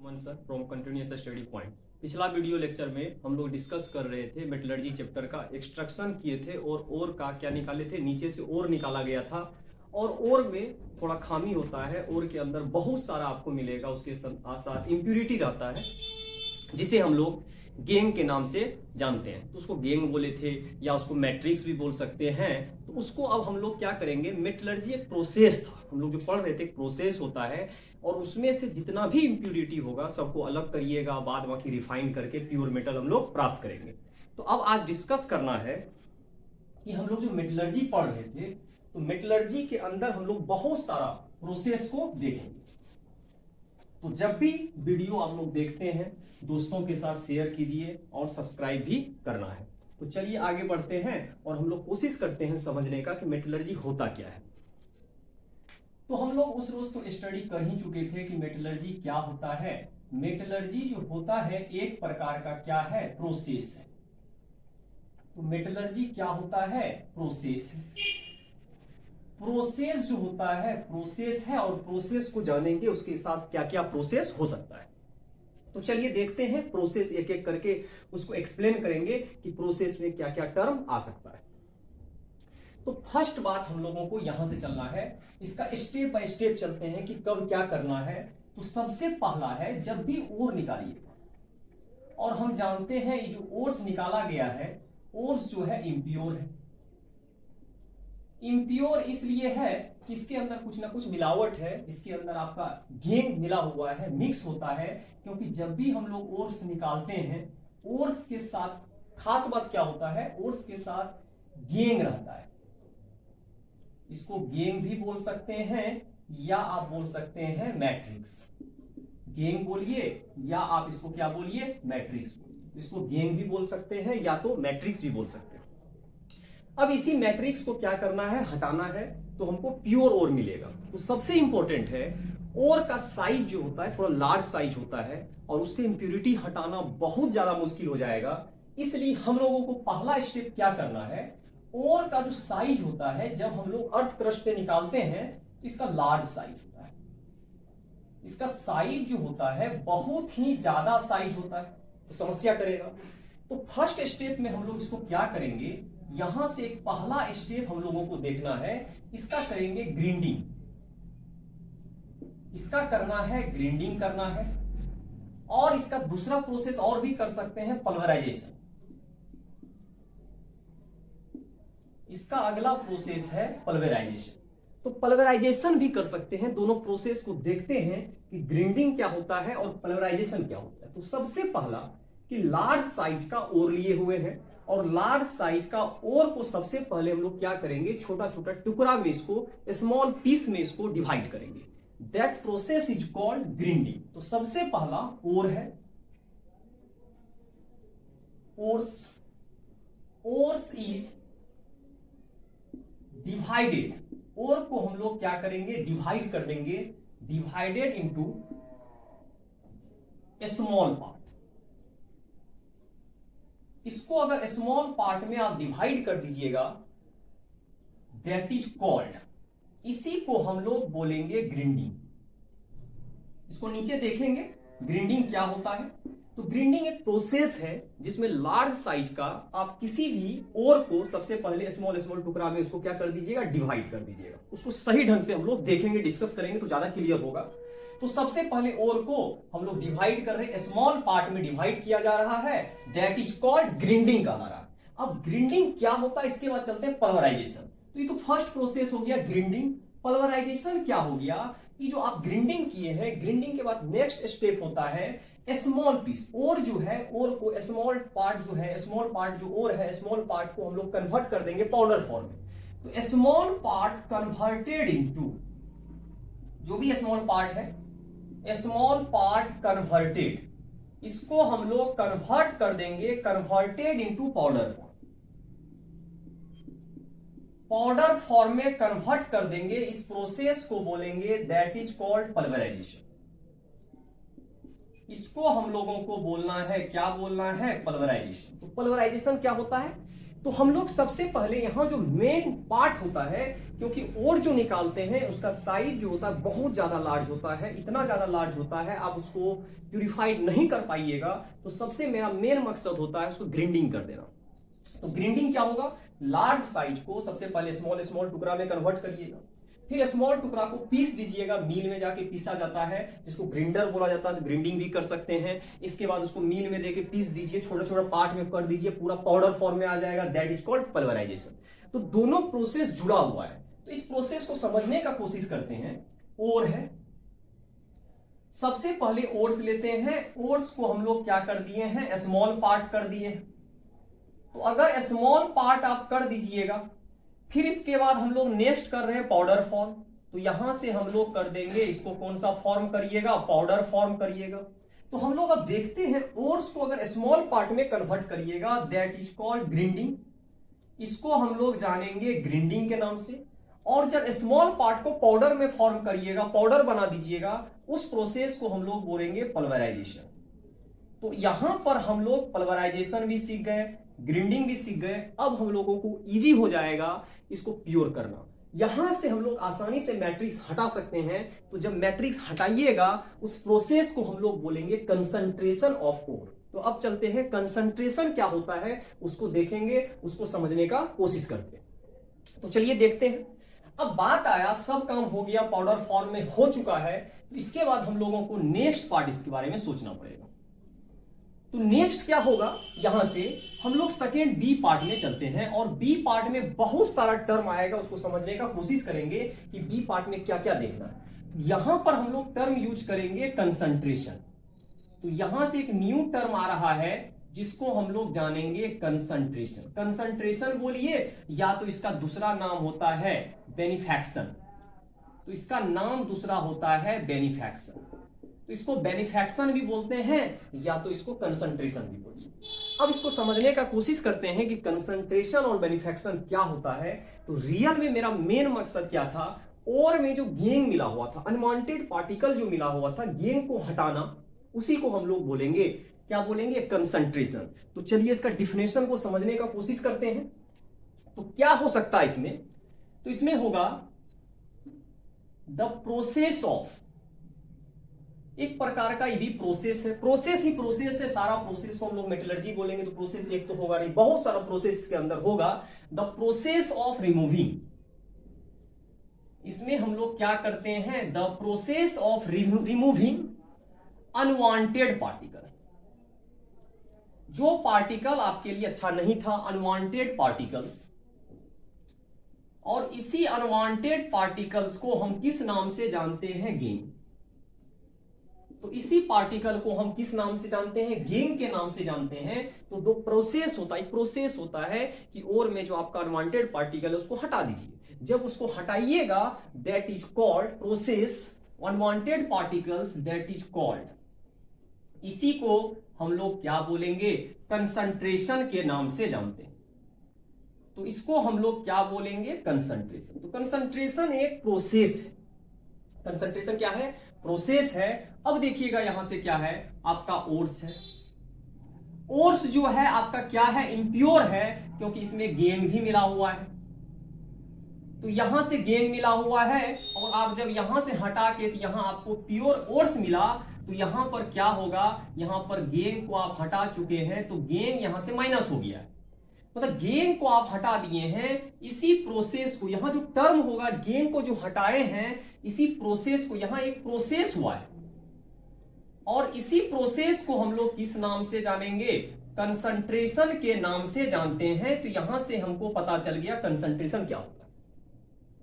मन sir from continuous study point. पिछला video lecture में हम लोग डिस्कस कर रहे थे मेटलर्जी चैप्टर का, एक्सट्रैक्शन किए थे और का क्या निकाले थे, नीचे से और निकाला गया था। और में थोड़ा खामी होता है, और के अंदर बहुत सारा आपको मिलेगा, उसके साथ इम्प्यूरिटी रहता है जिसे हम लोग गेंग के नाम से जानते हैं। तो उसको गेंग बोले थे या उसको मैट्रिक्स भी बोल सकते हैं। तो उसको अब हम लोग क्या करेंगे, मेटलर्जी एक प्रोसेस था, हम लोग जो पढ़ रहे थे एक प्रोसेस होता है, और उसमें से जितना भी इम्प्यूरिटी होगा सबको अलग करिएगा, बाद बाकी रिफाइन करके प्योर मेटल हम लोग प्राप्त करेंगे। तो अब आज डिस्कस करना है कि हम लोग जो मेटलर्जी पढ़ रहे थे, तो मेटलर्जी के अंदर हम लोग बहुत सारा प्रोसेस को देखेंगे। तो जब भी वीडियो आप लोग देखते हैं दोस्तों के साथ शेयर कीजिए और सब्सक्राइब भी करना है। तो चलिए आगे बढ़ते हैं और हम लोग कोशिश करते हैं समझने का कि मेटलर्जी होता क्या है। तो हम लोग उस रोज तो स्टडी कर ही चुके थे कि मेटलर्जी क्या होता है। मेटलर्जी जो होता है एक प्रकार का क्या है, प्रोसेस है। तो मेटलर्जी क्या होता है, प्रोसेस है। प्रोसेस जो होता है प्रोसेस है, और प्रोसेस को जानेंगे उसके साथ क्या क्या प्रोसेस हो सकता है। तो चलिए देखते हैं प्रोसेस, एक एक करके उसको एक्सप्लेन करेंगे कि प्रोसेस में क्या क्या टर्म आ सकता है। तो फर्स्ट बात हम लोगों को यहां से चलना है, इसका स्टेप बाय स्टेप चलते हैं कि कब क्या करना है। तो सबसे पहला है जब भी ओर निकालिएगा, और हम जानते हैं ये जो ओर्स निकाला गया है, ओर्स जो है इम्प्योर है। इम्प्योर इसलिए है कि इसके अंदर कुछ ना कुछ मिलावट है, इसके अंदर आपका गेंग मिला हुआ है, मिक्स होता है। क्योंकि जब भी हम लोग ओर्स निकालते हैं, ओर्स के साथ खास बात क्या होता है, ओर्स के साथ गेंग रहता है। इसको गेंग भी बोल सकते हैं या आप बोल सकते हैं मैट्रिक्स। गेंग बोलिए या आप इसको क्या बोलिए, मैट्रिक्स बोलिए। इसको गेंग भी बोल सकते हैं या तो मैट्रिक्स भी बोल सकते हैं। अब इसी मैट्रिक्स को क्या करना है, हटाना है, तो हमको प्योर ओर मिलेगा। तो सबसे इंपॉर्टेंट है ओर का साइज जो होता है थोड़ा लार्ज साइज होता है, और उससे इंप्यूरिटी हटाना बहुत ज्यादा मुश्किल हो जाएगा। इसलिए हम लोगों को पहला स्टेप क्या करना है, ओर का जो साइज होता है जब हम लोग अर्थ क्रस्ट से निकालते हैं तो इसका लार्ज साइज होता है। इसका साइज जो होता है बहुत ही ज्यादा साइज होता है, तो समस्या करेगा। तो फर्स्ट स्टेप में हम लोग इसको क्या करेंगे, यहां से एक पहला स्टेप हम लोगों को देखना है, इसका करेंगे ग्राइंडिंग। इसका करना है ग्राइंडिंग करना है, और इसका दूसरा प्रोसेस और भी कर सकते हैं, पल्वराइजेशन। इसका अगला प्रोसेस है पल्वराइजेशन। तो पल्वराइजेशन भी कर सकते हैं। दोनों प्रोसेस को देखते हैं कि ग्राइंडिंग क्या होता है और पल्वराइजेशन क्या होता है। तो सबसे पहला कि लार्ज साइज का ओर लिए हुए हैं, और लार्ज साइज का ओर को सबसे पहले हम लोग क्या करेंगे, छोटा छोटा टुकड़ा में इसको, स्मॉल पीस में इसको डिवाइड करेंगे। That process is called grinding. तो सबसे पहला ओर है, ores. Ores is divided. Ore को हम लोग क्या करेंगे, डिवाइड कर देंगे, डिवाइडेड इनटू स्मॉल पार्ट। इसको अगर स्मॉल पार्ट में आप डिवाइड कर दीजिएगा, दैट इज कॉल्ड, इसी को हम लोग बोलेंगे ग्राइंडिंग। इसको नीचे देखेंगे ग्राइंडिंग क्या होता है। तो ग्राइंडिंग एक प्रोसेस है जिसमें लार्ज साइज का आप किसी भी ओर को सबसे पहले स्मॉल स्मॉल टुकड़ा में उसको क्या कर दीजिएगा, डिवाइड कर दीजिएगा। उसको सही ढंग से हम लोग देखेंगे, डिस्कस करेंगे तो ज्यादा क्लियर होगा। तो सबसे पहले ओर को हम लोग डिवाइड कर रहे हैं, स्मॉल पार्ट में डिवाइड किया जा रहा है, दैट इज कॉल्ड ग्राइंडिंग का रहा। अब ग्राइंडिंग क्या होता है, इसके बाद चलते हैं पल्वराइजेशन। तो ये तो फर्स्ट प्रोसेस हो गया ग्राइंडिंग। पल्वराइजेशन क्या हो गया, ये जो आप ग्राइंडिंग किए हैं, ग्राइंडिंग के बाद नेक्स्ट स्टेप होता है स्मॉल पीस। और जो है ओर को स्मॉल पार्ट जो है, स्मॉल पार्ट जो ओर है, स्मॉल पार्ट को हम लोग कन्वर्ट कर देंगे पाउडर फॉर्म में। तो स्मॉल पार्ट कन्वर्टेड इनटू, जो भी स्मॉल पार्ट है, स्मॉल पार्ट कन्वर्टेड, इसको हम लोग कन्वर्ट कर देंगे, converted into powder form. Powder form में कन्वर्ट कर देंगे, इस प्रोसेस को बोलेंगे दैट इज कॉल्ड पल्वराइजेशन। इसको हम लोगों को बोलना है, क्या बोलना है, पल्वराइजेशन। तो पल्वराइजेशन क्या होता है, तो हम लोग सबसे पहले यहाँ जो मेन पार्ट होता है, क्योंकि और जो निकालते हैं उसका साइज जो होता है बहुत ज्यादा लार्ज होता है, इतना ज्यादा लार्ज होता है आप उसको प्यूरिफाइड नहीं कर पाइएगा। तो सबसे मेरा मेन मकसद होता है उसको ग्राइंडिंग कर देना। तो ग्राइंडिंग क्या होगा, लार्ज साइज को सबसे पहले स्मॉल स्मॉल टुकड़ा में कन्वर्ट करिएगा, फिर स्मॉल टुकड़ा को पीस दीजिएगा, मिल में जाके पीसा जाता है जिसको ग्राइंडर बोला जाता है, तो ग्राइंडिंग भी कर सकते हैं। इसके बाद उसको मिल में देके पीस दीजिए, छोटा छोटा पार्ट में कर दीजिए, पूरा पाउडर फॉर्म में आ जाएगा, दैट इज कॉल्ड पल्वराइजेशन। तो दोनों प्रोसेस जुड़ा हुआ है, तो इस प्रोसेस को समझने का कोशिश करते हैं। ओर है, सबसे पहले ओर्स लेते हैं, ओर्स को हम लोग क्या कर दिए हैं, स्मॉल पार्ट कर दिए। तो अगर स्मॉल पार्ट आप कर दीजिएगा, फिर इसके बाद हम लोग नेक्स्ट कर रहे हैं पाउडर फॉर्म। तो यहां से हम लोग कर देंगे, इसको कौन सा फॉर्म करिएगा, पाउडर फॉर्म करिएगा। तो हम लोग अब देखते हैं ओर्स को अगर स्मॉल पार्ट में कन्वर्ट करिएगा, दैट इज कॉल्ड ग्राइंडिंग। इसको हम लोग जानेंगे ग्राइंडिंग के नाम से। और जब स्मॉल पार्ट को पाउडर में फॉर्म करिएगा, पाउडर बना दीजिएगा, उस प्रोसेस को हम लोग बोलेंगे पल्वराइजेशन। तो यहां पर हम लोग पल्वराइजेशन भी सीख गए, ग्राइंडिंग भी सीख गए। अब हम लोगों को इजी हो जाएगा इसको प्योर करना। यहां से हम लोग आसानी से मैट्रिक्स हटा सकते हैं। तो जब मैट्रिक्स हटाइएगा, उस प्रोसेस को हम लोग बोलेंगे कंसंट्रेशन ऑफ ओर। तो अब चलते हैं, कंसंट्रेशन क्या होता है उसको देखेंगे, उसको समझने का कोशिश करते हैं। तो चलिए देखते हैं। अब बात आया, सब काम हो गया, पाउडर फॉर्म में हो चुका है, तो इसके बाद हम लोगों को नेक्स्ट पार्ट इसके बारे में सोचना पड़ेगा। तो नेक्स्ट क्या होगा, यहां से हम लोग सेकेंड बी पार्ट में चलते हैं, और बी पार्ट में बहुत सारा टर्म आएगा, उसको समझने का कोशिश करेंगे कि बी पार्ट में क्या क्या देखना है। यहां पर हम लोग टर्म यूज करेंगे कंसंट्रेशन। तो यहां से एक न्यू टर्म आ रहा है जिसको हम लोग जानेंगे कंसंट्रेशन। कंसंट्रेशन बोलिए, या तो इसका दूसरा नाम होता है बेनिफैक्शन। तो इसका नाम दूसरा होता है बेनिफैक्शन। तो इसको बेनिफैक्शन भी बोलते हैं, या तो इसको कंसंट्रेशन भी बोलिए। अब इसको समझने का कोशिश करते हैं कि कंसंट्रेशन और बेनिफैक्शन क्या होता है। तो रियल में मेरा मेन मकसद क्या था, और में जो गैंग मिला हुआ था, अनवांटेड पार्टिकल जो मिला हुआ था, गैंग को हटाना, उसी को हम लोग बोलेंगे, क्या बोलेंगे, कंसंट्रेशन। तो चलिए इसका डिफिनेशन को समझने का कोशिश करते हैं। तो क्या हो सकता है इसमें, तो इसमें होगा द प्रोसेस ऑफ, एक प्रकार का ये भी प्रोसेस है, प्रोसेस ही प्रोसेस है, सारा प्रोसेस को हम लोग मेटलर्जी बोलेंगे। तो प्रोसेस एक तो होगा नहीं, बहुत सारा प्रोसेस के अंदर होगा। द प्रोसेस ऑफ रिमूविंग, इसमें हम लोग क्या करते हैं, the process of removing unwanted particle. जो पार्टिकल आपके लिए अच्छा नहीं था, अनवांटेड पार्टिकल्स, और इसी अनवांटेड पार्टिकल्स को हम किस नाम से जानते हैं, गैंग। तो इसी पार्टिकल को हम किस नाम से जानते हैं, गैंग के नाम से जानते हैं। तो दो प्रोसेस होता है, एक प्रोसेस होता है कि और में जो आपका अनवांटेड पार्टिकल है उसको हटा दीजिए। जब उसको हटाइएगा, that is called process unwanted particles, that is called, इसी को हम लोग क्या बोलेंगे, कंसंट्रेशन के नाम से जानते हैं। तो इसको हम लोग क्या बोलेंगे, कंसंट्रेशन। तो कंसंट्रेशन एक प्रोसेस है, कंसंट्रेशन क्या है, प्रोसेस है। अब देखिएगा यहां से क्या है, आपका ओर्स है। ओर्स जो है आपका क्या है, इम्प्योर है, क्योंकि इसमें गैंग भी मिला हुआ है। तो यहां से गैंग मिला हुआ है, और आप जब यहां से हटा के तो यहां आपको प्योर ओर्स मिला। तो यहां पर क्या होगा, यहां पर गैंग को आप हटा चुके हैं, तो गैंग यहां से माइनस हो गया है, मतलब गैंग को आप हटा दिए हैं। इसी प्रोसेस को, यहां जो टर्म होगा, गैंग को जो हटाए हैं, इसी प्रोसेस को, यहां एक प्रोसेस हुआ है, और इसी प्रोसेस को हम लोग किस नाम से जानेंगे, कंसंट्रेशन के नाम से जानते हैं। तो यहां से हमको पता चल गया कंसंट्रेशन क्या होता है,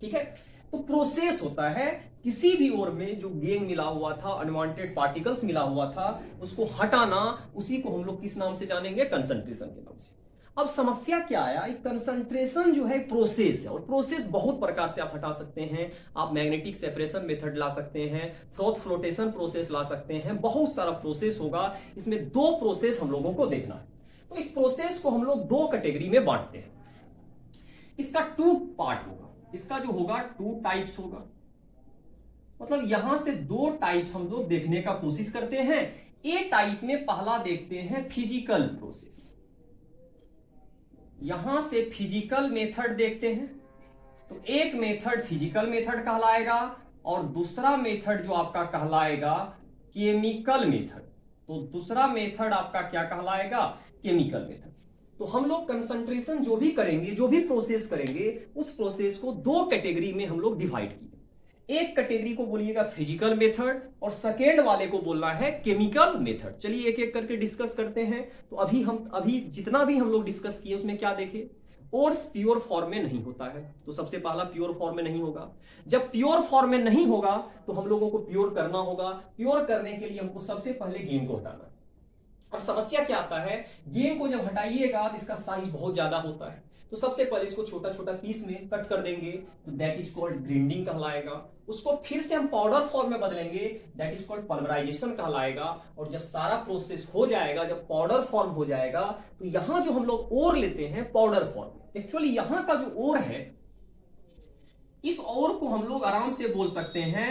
ठीक है। तो प्रोसेस होता है किसी भी ओर में जो गैंग मिला हुआ था, अनवांटेड पार्टिकल्स मिला हुआ था, उसको हटाना, उसी को हम लोग किस नाम से जानेंगे, कंसंट्रेशन के नाम से। अब समस्या क्या आया, एक कंसंट्रेशन जो है प्रोसेस है, और प्रोसेस बहुत प्रकार से आप हटा सकते हैं। आप मैग्नेटिक सेपरेशन मेथड ला सकते हैं, फ्रोथ फ्लोटेशन प्रोसेस ला सकते हैं, बहुत सारा प्रोसेस होगा। इसमें दो प्रोसेस हम लोगों को देखना है। तो इस प्रोसेस को हम लोग दो कैटेगरी में बांटते हैं। इसका टू पार्ट होगा, इसका जो होगा टू टाइप्स होगा, मतलब यहां से दो टाइप्स हम लोग देखने का कोशिश करते हैं। ए टाइप में पहला देखते हैं फिजिकल प्रोसेस। यहां से फिजिकल मेथड देखते हैं, तो एक मेथड फिजिकल मेथड कहलाएगा और दूसरा मेथड जो आपका कहलाएगा केमिकल मेथड। तो दूसरा मेथड आपका क्या कहलाएगा? Chemical method. तो हम लोग कंसंट्रेशन जो भी करेंगे, जो भी प्रोसेस करेंगे, उस प्रोसेस को दो कैटेगरी में हम लोग डिवाइड किए। एक कैटेगरी को बोलिएगा फिजिकल मेथड और सेकेंड वाले को बोलना है केमिकल मेथड। चलिए एक एक करके डिस्कस करते हैं। तो अभी जितना भी हम लोग डिस्कस किए उसमें क्या देखे? ओर्स प्योर फॉर्म में नहीं होता है, तो सबसे पहला प्योर फॉर्म में नहीं होगा। जब प्योर फॉर्म में नहीं होगा तो हम लोगों को प्योर करना होगा। प्योर करने के लिए हमको सबसे पहले गेन को हटाना है। और समस्या क्या आता है, गेन को जब हटाइएगा तो इसका साइज बहुत ज्यादा होता है, तो सबसे पहले इसको छोटा छोटा पीस में कट कर देंगे, तो दैट इज कॉल्ड ग्राइंडिंग कहलाएगा। उसको फिर से हम पाउडर फॉर्म में बदलेंगे, दैट इज कॉल्ड पल्वराइजेशन कहलाएगा। और जब सारा प्रोसेस हो जाएगा, जब पाउडर फॉर्म हो जाएगा, तो यहां जो हम लोग ओर लेते हैं पाउडर फॉर्म, एक्चुअली यहां का जो ओर है, इस ओर को हम लोग आराम से बोल सकते हैं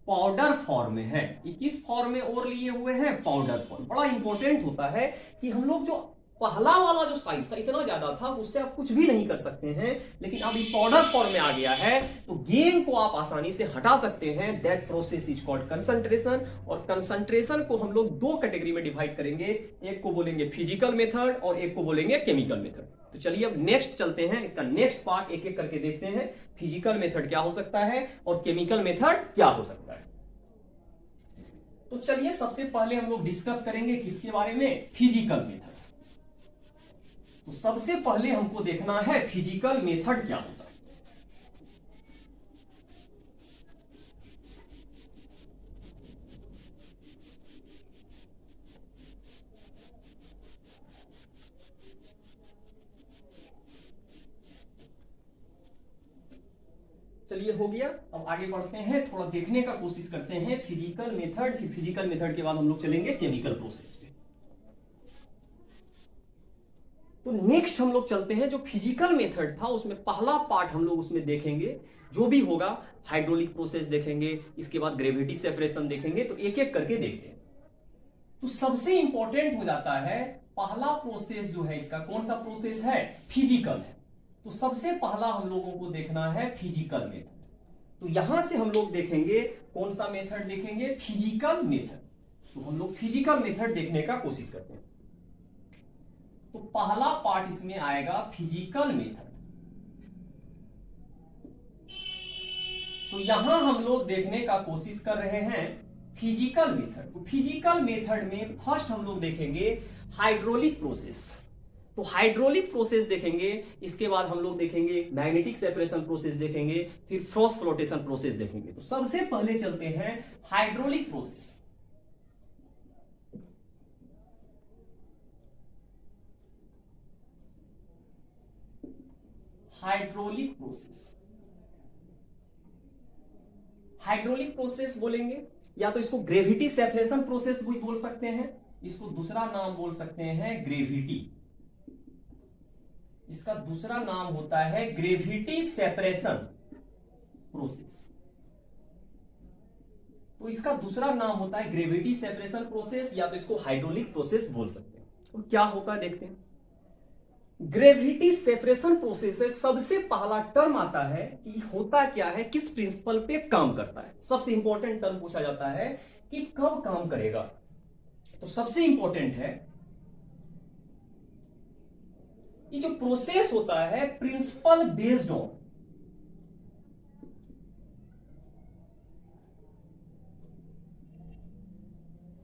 पाउडर फॉर्म में है। ये किस फॉर्म में ओर लिए हुए हैं? Powder form. बड़ा इंपॉर्टेंट होता है कि हम लोग जो पहला वाला जो साइज था इतना ज्यादा था, उससे आप कुछ भी नहीं कर सकते हैं, लेकिन अब ये पाउडर फॉर्म में आ गया है तो गेन को आप आसानी से हटा सकते हैं। That process is called concentration. और कंसंट्रेशन को हम लोग दो कैटेगरी में डिवाइड करेंगे, एक को बोलेंगे फिजिकल मेथड और एक को बोलेंगे केमिकल मेथड। तो चलिए अब नेक्स्ट चलते हैं, इसका नेक्स्ट पार्ट एक एक करके देखते हैं। फिजिकल मेथड क्या हो सकता है और केमिकल मेथड क्या हो सकता है। तो चलिए सबसे पहले हम लोग डिस्कस करेंगे किसके बारे में? Physical method. तो सबसे पहले हमको देखना है फिजिकल मेथड क्या होता है। चलिए हो गया, अब आगे बढ़ते हैं, थोड़ा देखने का कोशिश करते हैं फिजिकल मेथड। फिर फिजिकल मेथड के बाद हम लोग चलेंगे केमिकल प्रोसेस पे। तो नेक्स्ट हम लोग चलते हैं, जो फिजिकल मेथड था उसमें पहला पार्ट हम लोग उसमें देखेंगे, जो भी होगा हाइड्रोलिक प्रोसेस देखेंगे, इसके बाद ग्रेविटी सेपरेशन देखेंगे। तो एक एक करके देखते हैं। तो सबसे इंपॉर्टेंट हो जाता है पहला प्रोसेस जो है, इसका कौन सा प्रोसेस है? फिजिकल है। तो सबसे पहला हम लोगों को देखना है फिजिकल मेथड। तो यहां से हम लोग देखेंगे कौन सा मेथड देखेंगे? Physical method. तो हम लोग फिजिकल मेथड देखने का कोशिश करते हैं। तो पहला पार्ट इसमें आएगा फिजिकल मेथड। तो यहां हम लोग देखने का कोशिश कर रहे हैं फिजिकल मेथड। तो फिजिकल मेथड में फर्स्ट हम लोग देखेंगे हाइड्रोलिक प्रोसेस। तो हाइड्रोलिक प्रोसेस देखेंगे, इसके बाद हम लोग देखेंगे मैग्नेटिक सेपरेशन प्रोसेस देखेंगे, फिर फ्रॉस्ट फ्लोटेशन प्रोसेस देखेंगे। तो सबसे पहले चलते हैं hydraulic process. Hydraulic process, hydraulic process बोलेंगे या तो इसको ग्रेविटी सेपरेशन प्रोसेस भी बोल सकते हैं, इसको दूसरा नाम बोल सकते हैं ग्रेविटी। इसका दूसरा नाम होता है ग्रेविटी सेपरेशन प्रोसेस। तो इसका दूसरा नाम होता है ग्रेविटी सेपरेशन प्रोसेस, या तो इसको हाइड्रोलिक प्रोसेस बोल सकते हैं। तो क्या होता है देखते हैं। ग्रेविटी सेपरेशन प्रोसेस से सबसे पहला टर्म आता है कि होता क्या है, किस प्रिंसिपल पे काम करता है। सबसे इंपॉर्टेंट टर्म पूछा जाता है कि कब काम करेगा। तो सबसे इंपॉर्टेंट है ये जो प्रोसेस होता है प्रिंसिपल बेस्ड ऑन,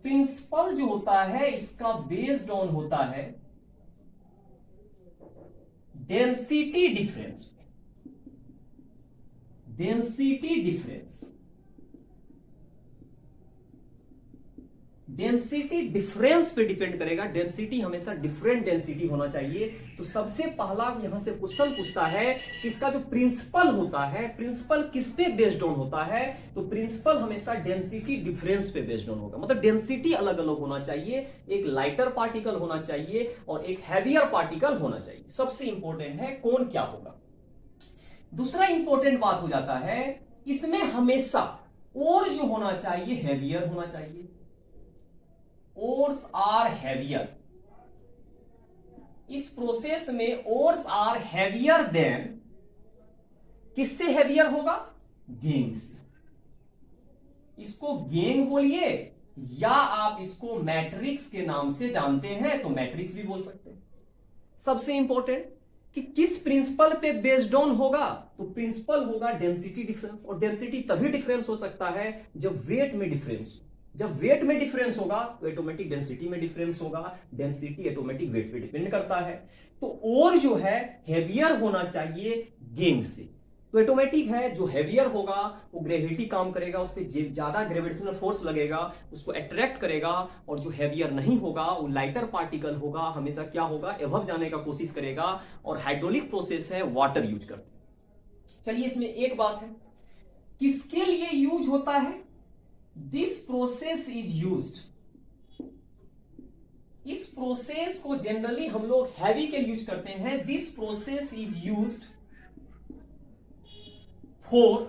प्रिंसिपल जो होता है इसका बेस्ड ऑन होता है density difference. Density difference, density difference पे डिपेंड करेगा। डेंसिटी हमेशा डिफरेंट डेंसिटी होना चाहिए। तो सबसे पहला यहां से क्वेश्चन पूछता है कि इसका जो प्रिंसिपल होता है, प्रिंसिपल किस पे बेस्ड ऑन होता है? तो प्रिंसिपल हमेशा डेंसिटी डिफरेंस पे बेस्ड ऑन होगा। मतलब डेंसिटी अलग अलग होना चाहिए, एक लाइटर पार्टिकल होना चाहिए और एक हैवियर पार्टिकल होना चाहिए। सबसे इंपॉर्टेंट है कौन क्या होगा। दूसरा इंपॉर्टेंट बात हो जाता है इसमें हमेशा और जो होना चाहिए हैवियर होना चाहिए। Ores are heavier इस प्रोसेस में ओर्स आर हैवियर देन, किससे हैवियर होगा? गेंग से। इसको गेंग बोलिए या आप इसको मैट्रिक्स के नाम से जानते हैं तो मैट्रिक्स भी बोल सकते हैं। सबसे इंपॉर्टेंट कि किस प्रिंसिपल पे बेस्ड ऑन होगा, तो प्रिंसिपल होगा डेंसिटी डिफरेंस, और डेंसिटी तभी डिफरेंस हो सकता है जब वेट में डिफरेंस हो। जब वेट में डिफरेंस होगा तो ऑटोमेटिक डेंसिटी में डिफरेंस होगा, डेंसिटी ऑटोमेटिक वेट पे डिपेंड करता है। तो और जो है हेवियर होना चाहिए गेंग से। तो ऑटोमेटिक है जो हेवियर होगा वो ग्रेविटी काम करेगा, उस पर ज्यादा ग्रेविटेशनल फोर्स लगेगा, उसको अट्रैक्ट करेगा, और जो हेवियर नहीं होगा वो लाइटर पार्टिकल होगा, हमेशा क्या होगा? एबव जाने का कोशिश करेगा। और हाइड्रोलिक प्रोसेस है, वाटर यूज करते हैं। चलिए इसमें एक बात है, किसके लिए यूज होता है? दिस प्रोसेस इज यूज्ड, इस प्रोसेस को जनरली हम लोग हैवी के लिए यूज करते हैं। This process is used for,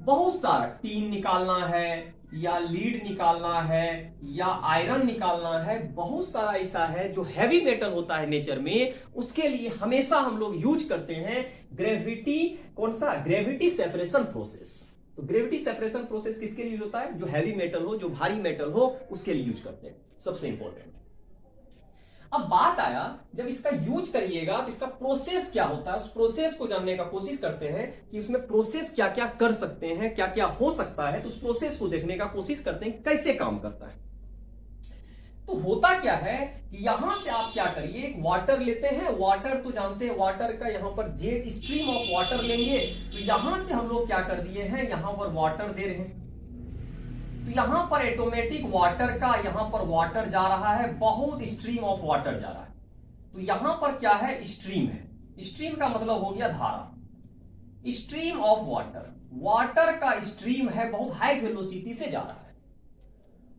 बहुत सारा टीन निकालना है या लीड निकालना है या आयरन निकालना है, बहुत सारा ऐसा है जो हैवी मेटल होता है नेचर में, उसके लिए हमेशा हम लोग यूज करते हैं ग्रेविटी। कौन सा? Gravity separation process. तो ग्रेविटी सेपरेशन प्रोसेस किसके लिए यूज होता है? जो हैवी मेटल हो, जो भारी मेटल हो, उसके लिए यूज करते हैं। सबसे इंपॉर्टेंट। अब बात आया जब इसका यूज करिएगा तो इसका प्रोसेस क्या होता है, उस प्रोसेस को जानने का कोशिश करते हैं कि उसमें प्रोसेस क्या क्या कर सकते हैं, क्या क्या हो सकता है। तो उस प्रोसेस को देखने का कोशिश करते हैं कैसे काम करता है। तो होता क्या है कि यहां से आप क्या करिए, एक वाटर लेते हैं। वाटर तो जानते हैं, वाटर का यहां पर जेट स्ट्रीम ऑफ वाटर लेंगे। तो यहां से हम लोग क्या कर दिए हैं, यहां पर वाटर दे रहे हैं। तो यहां पर ऑटोमेटिक वाटर का, यहां पर वाटर जा रहा है, बहुत स्ट्रीम ऑफ वाटर जा रहा है। तो यहां पर क्या है? स्ट्रीम है। स्ट्रीम का मतलब हो गया धारा। स्ट्रीम ऑफ वाटर, वाटर का स्ट्रीम है, बहुत हाई वेलोसिटी से जा रहा है।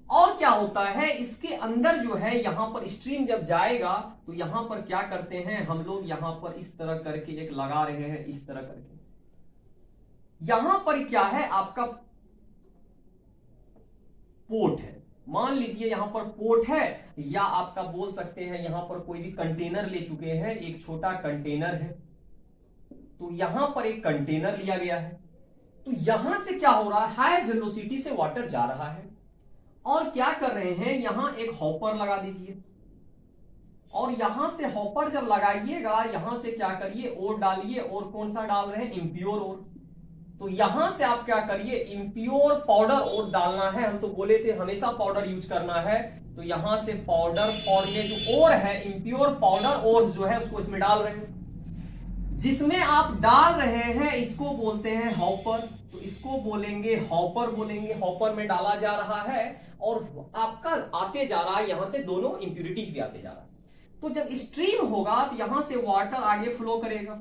और क्या होता है इसके अंदर जो है, यहां पर स्ट्रीम जब जाएगा तो यहां पर क्या करते हैं हम लोग, यहां पर इस तरह करके एक लगा रहे हैं, इस तरह करके। यहां पर क्या है आपका पोर्ट है, मान लीजिए यहां पर पोर्ट है, या आपका बोल सकते हैं यहां पर कोई भी कंटेनर ले चुके हैं, एक छोटा कंटेनर है। तो यहां पर एक कंटेनर लिया गया है। तो यहां से क्या हो रहा है, हाई वेलोसिटी से वाटर जा रहा है। और क्या कर रहे हैं, यहां एक हॉपर लगा दीजिए, और यहां से हॉपर जब लगाइएगा, यहां से क्या करिए, ओर डालिए। और कौन सा डाल रहे हैं? इम्प्योर ओर। तो यहां से आप क्या करिए, इम्प्योर पाउडर ओर डालना है। हम तो बोले थे हमेशा पाउडर यूज करना है। तो यहां से पाउडर फॉर्म में जो ओर है, इम्प्योर पाउडर ओर जो है, उसको इसमें डाल रहे हैं। जिसमें आप डाल रहे हैं इसको बोलते हैं हॉपर। तो इसको बोलेंगे हॉपर, बोलेंगे हॉपर में डाला जा रहा है, और आपका आते जा रहा है, यहां से दोनों इंप्यूरिटीज भी आते जा रहा है। तो जब स्ट्रीम होगा तो यहां से वाटर आगे फ्लो करेगा।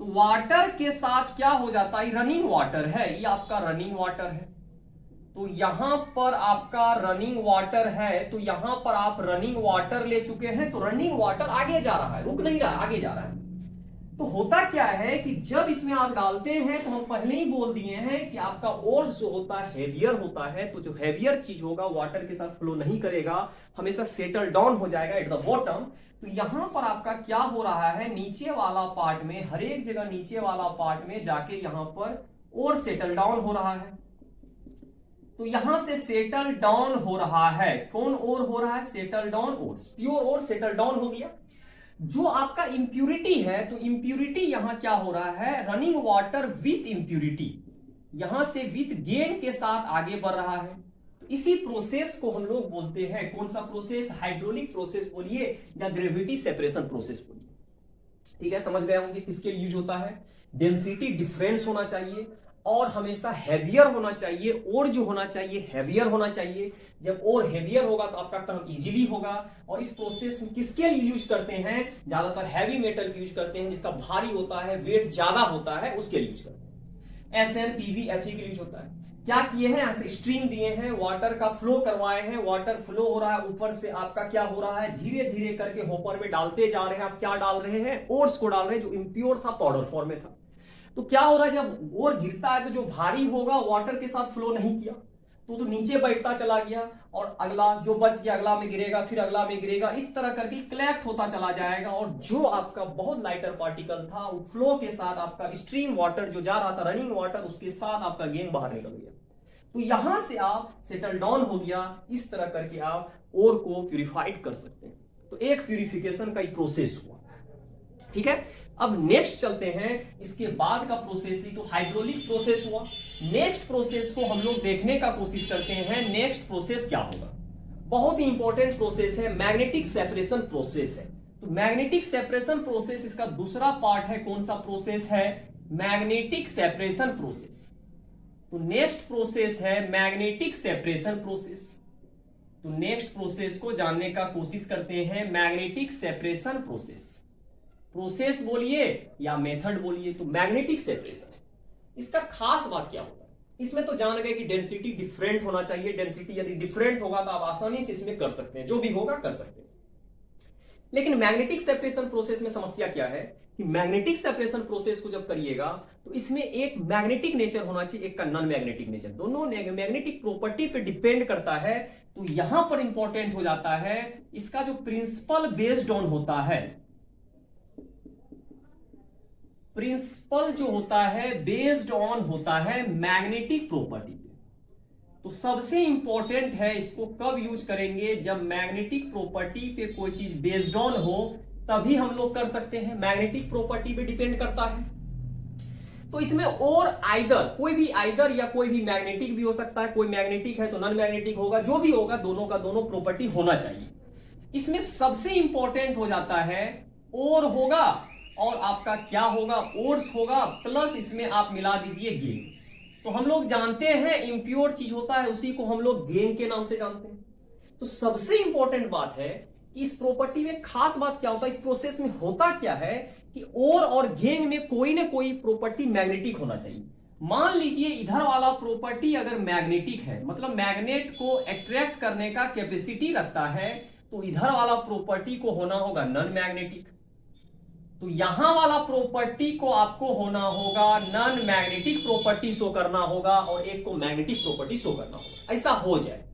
तो वाटर के साथ क्या हो जाता है, रनिंग वाटर है, ये आपका रनिंग वाटर है। तो यहां पर आपका रनिंग वाटर है, तो यहां पर आप रनिंग वाटर ले चुके हैं। तो रनिंग वाटर आगे जा रहा है, रुक नहीं रहा है, आगे जा रहा है। तो होता क्या है कि जब इसमें आप डालते हैं, तो हम पहले ही बोल दिए हैं कि आपका ओर्स जो होता है हेवियर होता है। तो जो हेवियर चीज होगा वाटर के साथ फ्लो नहीं करेगा, हमेशा सेटल डाउन हो जाएगा एट द बॉटम। तो यहां पर आपका क्या हो रहा है, नीचे वाला पार्ट में, हर एक जगह नीचे वाला पार्ट में जाके यहां पर और सेटल डाउन हो रहा है। तो यहां से सेटल डाउन हो रहा है, कौन और हो रहा है, सेटल डाउन ओर्स, प्योर और सेटल डाउन हो गया। जो आपका इंप्यूरिटी है, तो इंप्यूरिटी यहां क्या हो रहा है, रनिंग वाटर विथ इंप्यूरिटी, यहां से विथ गेन के साथ आगे बढ़ रहा है। तो इसी प्रोसेस को हम लोग बोलते हैं, कौन सा प्रोसेस, हाइड्रोलिक प्रोसेस बोलिए या ग्रेविटी सेपरेशन प्रोसेस बोलिए। ठीक है, समझ गए होंगे किसके लिए यूज होता है। डेंसिटी डिफरेंस होना चाहिए, और हमेशा हैवियर होना चाहिए, और जो होना चाहिए हैवियर होना चाहिए। जब और हैवियर होगा तो आपका काम इजीली होगा। और इस प्रोसेस में किसके लिए यूज करते हैं, ज्यादातर हैवी मेटल की यूज करते हैं, जिसका भारी होता है, वेट ज्यादा होता है, उसके लिए यूज करते हैं। SN PV FE के लिए यूज होता है। क्या किए हैं, ऐसे स्ट्रीम दिए हैं, वाटर का फ्लो करवाए हैं, वाटर फ्लो हो रहा है, ऊपर से आपका क्या हो रहा है, धीरे धीरे करके होपर में डालते जा रहे हैं। आप क्या डाल रहे हैं, ओर्स को डाल रहे हैं, जो इंप्योर था पाउडर फॉर्म में था। तो क्या हो रहा है, जब ओर गिरता है तो जो भारी होगा वाटर के साथ फ्लो नहीं किया, तो नीचे बैठता चला गया और अगला जो बच गया अगला में गिरेगा, फिर अगला में गिरेगा, इस तरह करके कलेक्ट होता चला जाएगा और जो आपका बहुत लाइटर पार्टिकल था वो फ्लो के साथ आपका स्ट्रीम वाटर जो जा रहा था, रनिंग वाटर, उसके साथ आपका गेंग बाहर निकल गया। तो यहां से आप सेटल डाउन हो गया, इस तरह करके आप ओर को प्यूरिफाइड कर सकते हैं। तो एक प्यूरिफिकेशन का एक प्रोसेस हुआ। ठीक है, अब नेक्स्ट चलते हैं, इसके बाद का प्रोसेस ही तो हाइड्रोलिक प्रोसेस हुआ। नेक्स्ट प्रोसेस को हम लोग देखने का कोशिश करते हैं, नेक्स्ट प्रोसेस क्या होगा। बहुत ही इंपॉर्टेंट प्रोसेस है, मैग्नेटिक सेपरेशन प्रोसेस है। तो मैग्नेटिक सेपरेशन प्रोसेस इसका दूसरा पार्ट है। कौन सा प्रोसेस है? Magnetic separation process. तो नेक्स्ट प्रोसेस है मैग्नेटिक सेपरेशन प्रोसेस। तो नेक्स्ट प्रोसेस को जानने का कोशिश करते हैं, मैग्नेटिक सेपरेशन प्रोसेस। प्रोसेस बोलिए या मेथड बोलिए, तो मैग्नेटिक सेपरेशन है। इसका खास बात क्या होता है? इसमें तो जान गए कि डेंसिटी डिफरेंट होना चाहिए। डेंसिटी यदि डिफरेंट होगा तो आप आसानी से इसमें कर सकते हैं, जो भी होगा कर सकते हैं। लेकिन मैग्नेटिक सेपरेशन प्रोसेस में समस्या क्या है कि मैग्नेटिक सेपरेशन प्रोसेस को जब करिएगा तो इसमें एक मैग्नेटिक नेचर होना चाहिए, एक का नॉन मैग्नेटिक नेचर। दोनों मैग्नेटिक प्रॉपर्टी पे डिपेंड करता है। तो यहां पर इंपॉर्टेंट हो जाता है इसका जो प्रिंसिपल बेस्ड ऑन होता है, प्रिंसिपल जो होता है बेस्ड ऑन होता है मैग्नेटिक प्रॉपर्टी पे। तो सबसे इंपॉर्टेंट है, इसको कब यूज करेंगे? जब मैग्नेटिक प्रॉपर्टी पे कोई चीज बेस्ड ऑन हो तभी हम लोग कर सकते हैं। मैग्नेटिक प्रॉपर्टी पे डिपेंड करता है। तो इसमें और आइदर कोई भी आइदर या कोई भी मैग्नेटिक भी हो सकता है। कोई मैग्नेटिक है तो नॉन मैग्नेटिक होगा, जो भी होगा दोनों का दोनों प्रॉपर्टी होना चाहिए। इसमें सबसे इंपॉर्टेंट हो जाता है और होगा, और आपका क्या होगा? ओर्स होगा, प्लस इसमें आप मिला दीजिए गेन। तो हम लोग जानते हैं इंप्योर चीज होता है उसी को हम लोग गेन के नाम से जानते हैं। तो सबसे इंपॉर्टेंट बात है कि इस प्रॉपर्टी में खास बात क्या होता है, इस प्रोसेस में होता क्या है कि ओर और गेन में कोई ना कोई प्रॉपर्टी मैग्नेटिक होना चाहिए। मान लीजिए इधर वाला प्रॉपर्टी अगर मैग्नेटिक है, मतलब मैग्नेट को अट्रैक्ट करने का कैपेसिटी रखता है, तो इधर वाला प्रॉपर्टी को होना होगा नॉन मैग्नेटिक। तो यहां वाला प्रॉपर्टी को आपको होना होगा नॉन मैग्नेटिक प्रॉपर्टी शो करना होगा और एक को मैग्नेटिक प्रॉपर्टी शो करना होगा। ऐसा हो जाए,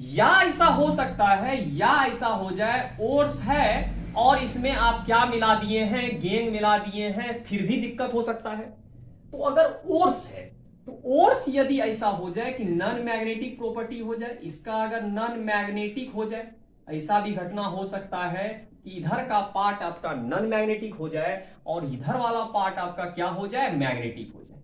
या ऐसा हो सकता है, या ऐसा हो जाए ओर्स है और इसमें आप क्या मिला दिए हैं? गेन मिला दिए हैं, फिर भी दिक्कत हो सकता है। तो अगर ओर्स है तो ओर्स यदि ऐसा हो जाए कि नॉन मैग्नेटिक प्रॉपर्टी हो जाए, इसका अगर नॉन मैग्नेटिक हो जाए, ऐसा भी घटना हो सकता है कि इधर का पार्ट आपका नॉन मैग्नेटिक हो जाए और इधर वाला पार्ट आपका क्या हो जाए? मैग्नेटिक हो जाए।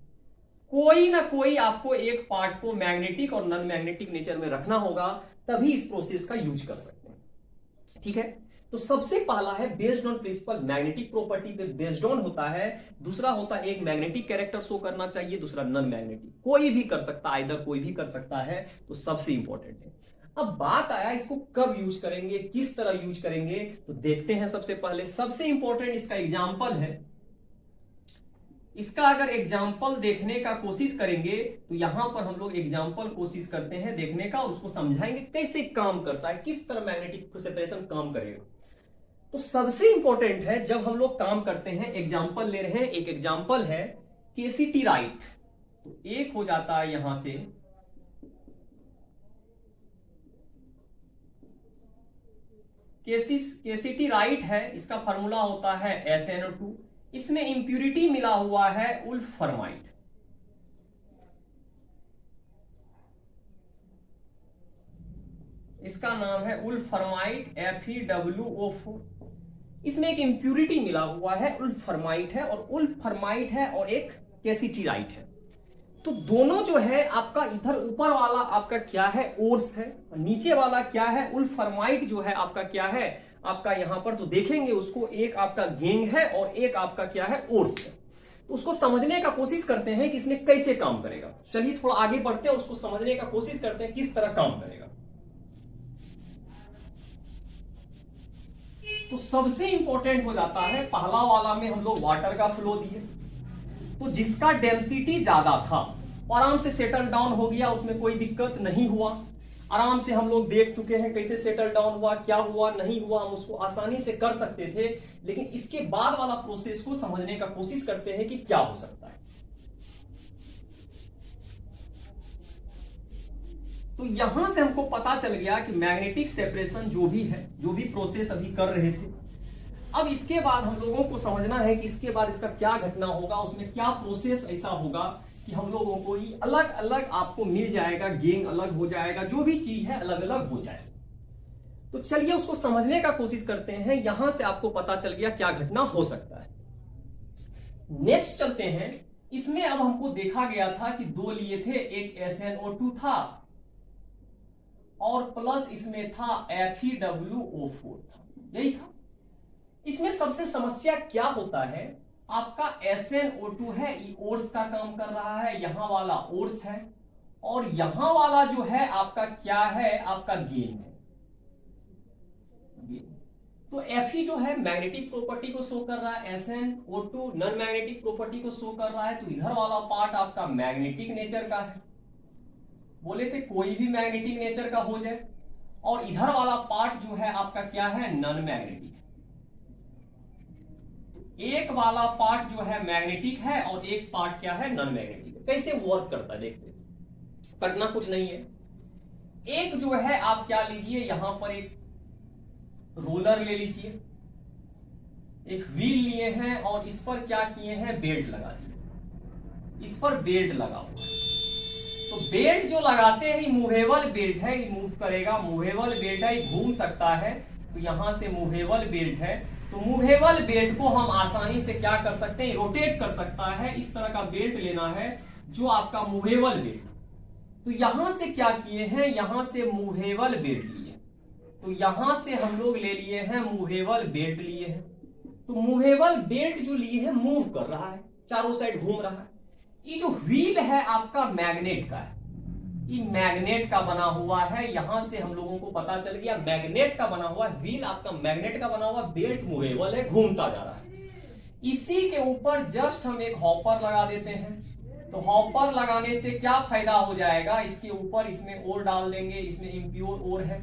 कोई ना कोई आपको एक पार्ट को मैग्नेटिक और नॉन मैग्नेटिक नेचर में रखना होगा, तभी इस प्रोसेस का यूज कर सकते हैं। ठीक है, तो सबसे पहला है based on principle, magnetic property पे बेस्ड ऑन होता है। दूसरा होता है एक मैग्नेटिक कैरेक्टर शो करना चाहिए, दूसरा नॉन मैग्नेटिक। कोई भी कर सकता है, इधर कोई भी कर सकता है, तो सबसे इंपॉर्टेंट है। अब बात आया इसको कब यूज करेंगे, किस तरह यूज करेंगे, तो देखते हैं। सबसे पहले सबसे इंपॉर्टेंट इसका एग्जाम्पल है। इसका अगर एग्जाम्पल देखने का कोशिश करेंगे तो यहां पर हम लोग एग्जाम्पल कोशिश करते हैं देखने का, उसको समझाएंगे कैसे काम करता है, किस तरह मैग्नेटिक सेपरेशन काम करेगा। तो सबसे इंपॉर्टेंट है जब हम लोग काम करते हैं, एग्जाम्पल ले रहे हैं, एक एग्जाम्पल है केसीटी राइट। तो एक हो जाता है यहां से केसीटी राइट है, इसका फॉर्मूला होता है SnO2। इसमें इंप्यूरिटी मिला हुआ है उल्फरमाइड। इसका नाम है उल्फरमाइड FeWO4। इसमें एक इंप्यूरिटी मिला हुआ है, उल्फरमाइड है, और उल्फरमाइड है और एक केसीटीराइट है। तो दोनों जो है आपका इधर ऊपर वाला आपका क्या है? ओर्स है, और नीचे वाला क्या है? उल्फरमाइड जो है आपका क्या है? आपका यहां पर तो देखेंगे उसको, एक आपका गेंग है और एक आपका क्या है? ओर्स है। तो उसको समझने का कोशिश करते हैं कि इसमें कैसे काम करेगा। चलिए थोड़ा आगे बढ़ते हैं, उसको समझने का कोशिश करते हैं किस तरह काम करेगा। तो सबसे इंपॉर्टेंट हो जाता है पहला वाला में हम लोग वाटर का फ्लो दिए, तो जिसका डेंसिटी ज्यादा था आराम से सेटल डाउन हो गया, उसमें कोई दिक्कत नहीं हुआ। आराम से हम लोग देख चुके हैं कैसे सेटल डाउन हुआ, क्या हुआ, नहीं हुआ, हम उसको आसानी से कर सकते थे। लेकिन इसके बाद वाला प्रोसेस को समझने का कोशिश करते हैं कि क्या हो सकता है। तो यहां से हमको पता चल गया कि मैग्नेटिक सेपरेशन जो भी है, जो भी प्रोसेस अभी कर रहे थे, अब इसके बाद हम लोगों को समझना है कि इसके बाद इसका क्या घटना होगा, उसमें क्या प्रोसेस ऐसा होगा कि हम लोगों को ये अलग अलग आपको मिल जाएगा, गेन अलग हो जाएगा, जो भी चीज है अलग अलग हो जाएगा। तो चलिए उसको समझने का कोशिश करते हैं। यहां से आपको पता चल गया क्या घटना हो सकता है। नेक्स्ट चलते हैं। इसमें अब हमको देखा गया था कि दो लिए थे, एक SnO2 था और प्लस इसमें था FeWO4 था, यही था। इसमें सबसे समस्या क्या होता है, आपका SnO2 है, ये ओर्स का काम कर रहा है, यहां वाला ओर्स है, और यहां वाला जो है आपका क्या है, आपका गेन है। तो Fe जो है मैग्नेटिक प्रॉपर्टी को शो कर रहा है, SnO2 नॉन मैग्नेटिक प्रॉपर्टी को शो कर रहा है। तो इधर वाला पार्ट आपका मैग्नेटिक नेचर का है, बोले थे कोई भी मैग्नेटिक नेचर का हो जाए, और इधर वाला पार्ट जो है आपका क्या है, नॉन मैग्नेटिक। एक वाला पार्ट जो है मैग्नेटिक है और एक पार्ट क्या है, नॉन मैग्नेटिक। कैसे वर्क करता है देखते हैं, करना कुछ नहीं है। एक जो है आप क्या लीजिए, यहां पर एक रोलर ले लीजिए, एक व्हील लिए हैं और इस पर क्या किए हैं, बेल्ट लगा दिए, इस पर बेल्ट लगा हुआ है। तो बेल्ट जो लगाते हैं मूवेबल बेल्ट है, ये मूव करेगा, मूवेबल बेल्ट है, ये घूम सकता है। तो यहां से मूवेबल बेल्ट है, तो मूवेबल बेल्ट को हम आसानी से क्या कर सकते हैं, रोटेट कर सकता है। इस तरह का बेल्ट लेना है जो आपका मूवेबल बेल्ट। तो यहां से क्या किए हैं, यहां से मूवेबल बेल्ट लिए, तो यहां से हम लोग ले लिए हैं मूवेबल बेल्ट लिए हैं। तो मूवेबल बेल्ट जो लिए हैं मूव कर रहा है, चारों साइड घूम रहा है। ये जो व्हील है आपका मैग्नेट का है, ये मैग्नेट का बना हुआ है। यहां से हम लोगों को पता चल गया मैग्नेट का बना हुआ है, व्हील आपका मैग्नेट का बना हुआ, बेल्ट मूवेबल है, घूमता जा रहा है। इसी के ऊपर जस्ट हम एक हॉपर लगा देते हैं। तो हॉपर लगाने से क्या फायदा हो जाएगा, इसके ऊपर इसमें ओर डाल देंगे, इसमें इम्प्योर ओर है,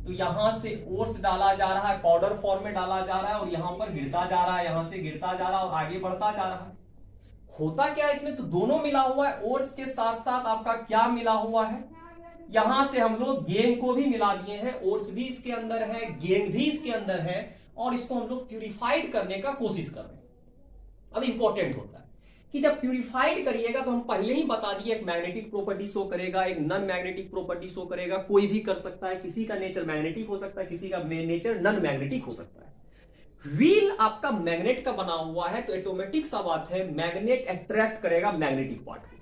तो यहां से ओर्स डाला जा रहा है, पाउडर फॉर्म में डाला जा रहा है, और यहां पर गिरता जा रहा है, यहां से गिरता जा रहा है और आगे बढ़ता जा रहा है। होता क्या है इसमें, तो दोनों मिला हुआ है, ओर्स के साथ साथ आपका क्या मिला हुआ है, यहां से हम लोग गेन को भी मिला दिए हैं, ओर्स भी इसके अंदर है, गेन भी इसके अंदर है, और इसको हम लोग प्यूरिफाइड करने का कोशिश कर रहे हैं। अब इंपॉर्टेंट होता है कि जब प्यूरिफाइड करिएगा तो हम पहले ही बता दिए, एक मैग्नेटिक प्रॉपर्टी शो करेगा, एक नॉन मैग्नेटिक प्रॉपर्टी शो करेगा। कोई भी कर सकता है, किसी का नेचर मैग्नेटिक हो सकता है, किसी का नेचर नॉन मैग्नेटिक हो सकता है। व्हील आपका मैग्नेट का बना हुआ है, तो ऑटोमेटिक सा बात है मैग्नेट अट्रैक्ट करेगा मैग्नेटिक पार्ट को।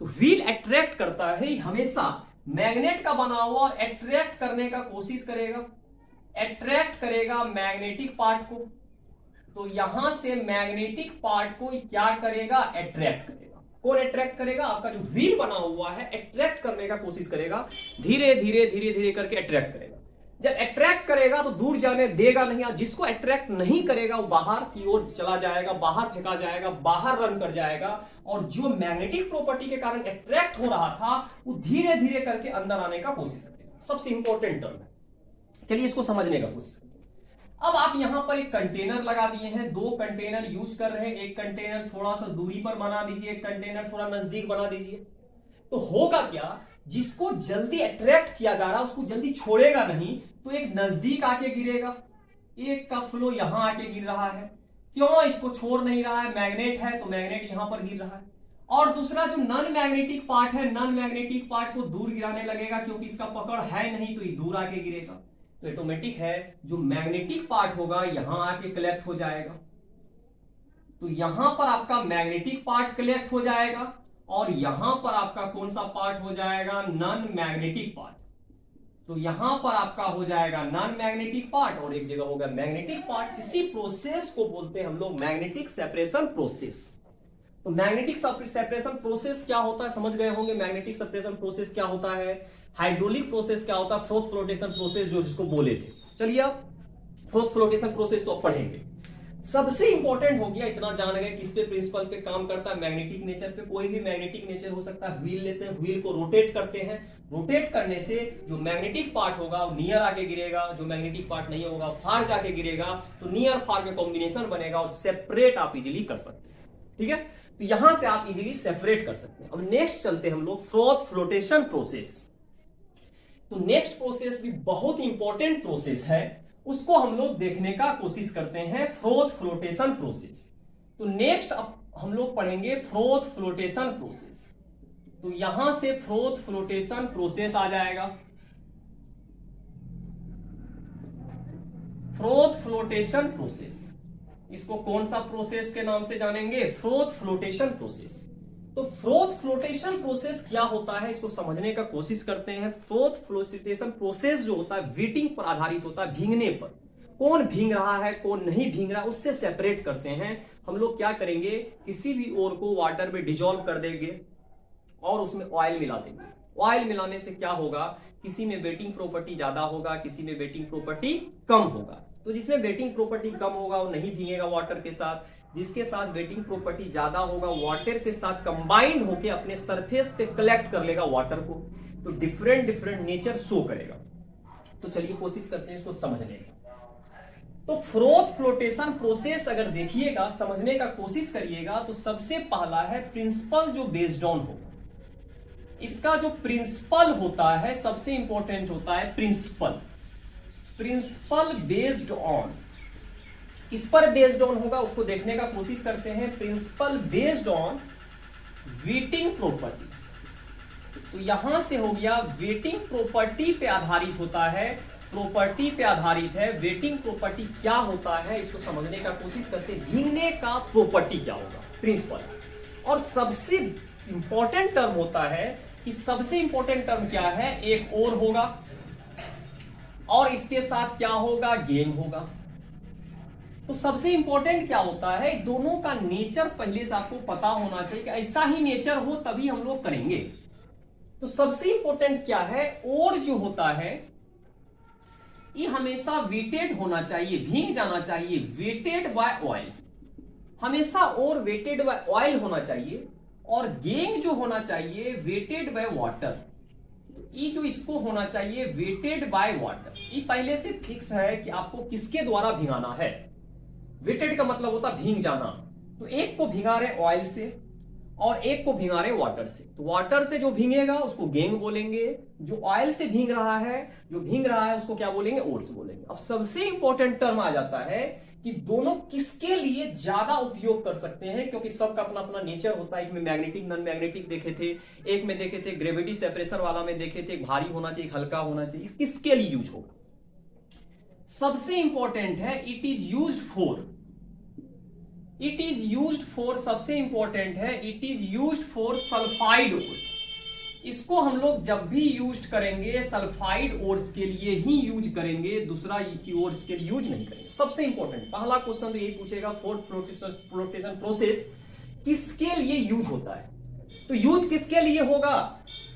तो व्हील अट्रैक्ट करता है, हमेशा मैग्नेट का बना हुआ और अट्रैक्ट करने का कोशिश करेगा, अट्रैक्ट करेगा मैग्नेटिक पार्ट को। तो यहां से मैग्नेटिक पार्ट को क्या करेगा, अट्रैक्ट करेगा। कौन अट्रैक्ट करेगा, आपका जो व्हील बना हुआ है अट्रैक्ट करने का कोशिश करेगा, धीरे धीरे धीरे धीरे करके अट्रैक्ट करेगा। जब अट्रैक्ट करेगा तो दूर जाने देगा नहीं, जिसको अट्रैक्ट नहीं करेगा वो बाहर की ओर चला जाएगा, बाहर फेंका जाएगा, बाहर रन कर जाएगा। और जो मैग्नेटिक प्रॉपर्टी के कारण अट्रैक्ट हो रहा था वो धीरे धीरे करके अंदर आने का कोशिश करेगा। सबसे इंपॉर्टेंट टर्म है, चलिए इसको समझने का कोशिश करें। अब आप यहां पर एक कंटेनर लगा दिए हैं, दो कंटेनर यूज कर रहे हैं, एक कंटेनर थोड़ा सा दूरी पर बना दीजिए, एक कंटेनर थोड़ा नजदीक बना दीजिए। तो होगा क्या, जिसको जल्दी अट्रैक्ट किया जा रहा है उसको जल्दी छोड़ेगा नहीं, तो एक नजदीक आके गिरेगा, एक का फ्लो यहां आके गिर रहा है। क्यों इसको छोड़ नहीं रहा है, मैग्नेट है तो मैग्नेट यहां पर गिर रहा है। और दूसरा जो नॉन मैग्नेटिक पार्ट है, नॉन मैग्नेटिक पार्ट को दूर गिराने लगेगा, क्योंकि इसका पकड़ है नहीं तो ये दूर आके गिरेगा। तो ऑटोमेटिक है जो मैग्नेटिक पार्ट होगा यहां आके कलेक्ट हो जाएगा। तो यहां पर आपका मैग्नेटिक पार्ट कलेक्ट हो जाएगा, और यहां पर आपका कौन सा पार्ट हो जाएगा, नॉन मैग्नेटिक पार्ट। तो यहां पर आपका हो जाएगा नॉन मैग्नेटिक पार्ट और एक जगह होगा मैग्नेटिक पार्ट। इसी प्रोसेस को बोलते हैं हम लोग मैग्नेटिक सेपरेशन प्रोसेस। तो मैग्नेटिक सेपरेशन प्रोसेस क्या होता है समझ गए होंगे। मैग्नेटिक सेपरेशन प्रोसेस क्या होता है, हाइड्रोलिक प्रोसेस क्या होता है, फोर्थ फ्लोटेशन प्रोसेस जो जिसको बोले थे। चलिए अब फोर्थ फ्लोटेशन प्रोसेस तो अब पढ़ेंगे। सबसे इंपॉर्टेंट हो गया, इतना जान गए किस पे प्रिंसिपल पे काम करता है, मैग्नेटिक नेचर पे। कोई भी मैग्नेटिक नेचर हो सकता है। व्हील लेते हैं, व्हील को रोटेट करते हैं, रोटेट करने से जो मैग्नेटिक पार्ट होगा वो नियर आके गिरेगा, जो मैग्नेटिक पार्ट नहीं होगा फार जाके गिरेगा। तो नियर फार में कॉम्बिनेशन बनेगा और सेपरेट आप इजीली कर सकते हैं। ठीक है, तो यहां से आप इजीली सेपरेट कर सकते हैं। अब नेक्स्ट चलते हैं हम लोग फोर्थ फ्लोटेशन प्रोसेस। तो नेक्स्ट प्रोसेस भी बहुत इंपॉर्टेंट प्रोसेस है, उसको हम लोग देखने का कोशिश करते हैं, फ्रोथ फ्लोटेशन प्रोसेस। तो नेक्स्ट अब हम लोग पढ़ेंगे फ्रोथ फ्लोटेशन प्रोसेस। तो यहां से फ्रोथ फ्लोटेशन प्रोसेस आ जाएगा। फ्रोथ फ्लोटेशन प्रोसेस, इसको कौन सा प्रोसेस के नाम से जानेंगे? Froth flotation process. तो फ्रोथ फ्लोटेशन प्रोसेस क्या होता है, इसको समझने का कोशिश करते हैं। फ्रोथ फ्लोटेशन प्रोसेस जो होता है वेटिंग पर आधारित होता है, भींगने पर। कौन भींग रहा है कौन नहीं भींग रहा है उससे सेपरेट करते हैं। हम लोग क्या करेंगे, किसी भी ओर को वाटर में डिजोल्व कर देंगे और उसमें ऑयल मिला देंगे। ऑयल मिलाने से क्या होगा, किसी में वेटिंग प्रॉपर्टी ज्यादा होगा, किसी में वेटिंग प्रॉपर्टी कम होगा। तो जिसमें वेटिंग प्रॉपर्टी कम होगा वो नहीं भीगेगा वाटर के साथ, जिसके साथ वेटिंग प्रॉपर्टी ज्यादा होगा वाटर के साथ कंबाइंड होकर अपने सरफेस पे कलेक्ट कर लेगा वाटर को, तो डिफरेंट डिफरेंट नेचर शो करेगा। तो चलिए कोशिश करते हैं इसको समझने की। तो फ्रोथ फ्लोटेशन प्रोसेस अगर देखिएगा, समझने का कोशिश करिएगा, तो सबसे पहला है प्रिंसिपल जो बेस्ड ऑन होगा। इसका जो प्रिंसिपल होता है सबसे इंपॉर्टेंट होता है प्रिंसिपल। प्रिंसिपल बेस्ड ऑन, इस पर बेस्ड ऑन होगा उसको देखने का कोशिश करते हैं। Principle based on waiting property, तो यहां से हो गया वेटिंग प्रॉपर्टी पे आधारित होता है, प्रॉपर्टी पे आधारित है। वेटिंग प्रॉपर्टी क्या होता है इसको समझने का कोशिश करते हैं। भीगने का प्रॉपर्टी क्या होगा, प्रिंसिपल। और सबसे इंपॉर्टेंट टर्म होता है कि सबसे इंपॉर्टेंट टर्म क्या है, एक और होगा और इसके साथ क्या होगा, गेन होगा। तो सबसे इंपॉर्टेंट क्या होता है, दोनों का नेचर पहले से आपको पता होना चाहिए कि ऐसा ही नेचर हो तभी हम लोग करेंगे। तो सबसे इंपॉर्टेंट क्या है, और जो होता है ये हमेशा वेटेड होना चाहिए, भीग जाना चाहिए, वेटेड बाय ऑयल, हमेशा और वेटेड बाय ऑयल होना चाहिए। और गेंग जो होना चाहिए वेटेड बाय वाटर, ये जो इसको होना चाहिए वेटेड बाय वाटर। ये पहले से फिक्स है कि आपको किसके द्वारा भिगाना है। वेटेड का मतलब होता है भीग जाना, तो एक को भिगा रहे ऑयल से और एक को भिगा रहे वाटर से। तो वाटर से जो भीगेगा उसको गेंग बोलेंगे, जो ऑयल से भीग रहा है उसको क्या बोलेंगे, ओर्स बोलेंगे। अब सबसे इंपॉर्टेंट टर्म आ जाता है कि दोनों किसके लिए ज्यादा उपयोग कर सकते हैं, क्योंकि सबका अपना अपना नेचर होता है। एक में मैग्नेटिक नॉन मैग्नेटिक देखे थे, एक में देखे थे ग्रेविटी सेपरेशन वाला में देखे थे, भारी होना चाहिए हल्का होना चाहिए, किसके लिए यूज होगा। सबसे इंपॉर्टेंट है इट इज यूज्ड फॉर, सबसे इंपॉर्टेंट है it is used for sulphide ores. इसको हम लोग जब भी यूज करेंगे सल्फाइड ओर्स के लिए ही यूज करेंगे, दूसरा ओर्स के लिए यूज नहीं करेंगे। सबसे इंपॉर्टेंट पहला क्वेश्चन तो यही पूछेगा, फोर्थ फ्लोटेशन प्रोसेस किसके लिए यूज होता है। तो यूज किसके लिए होगा,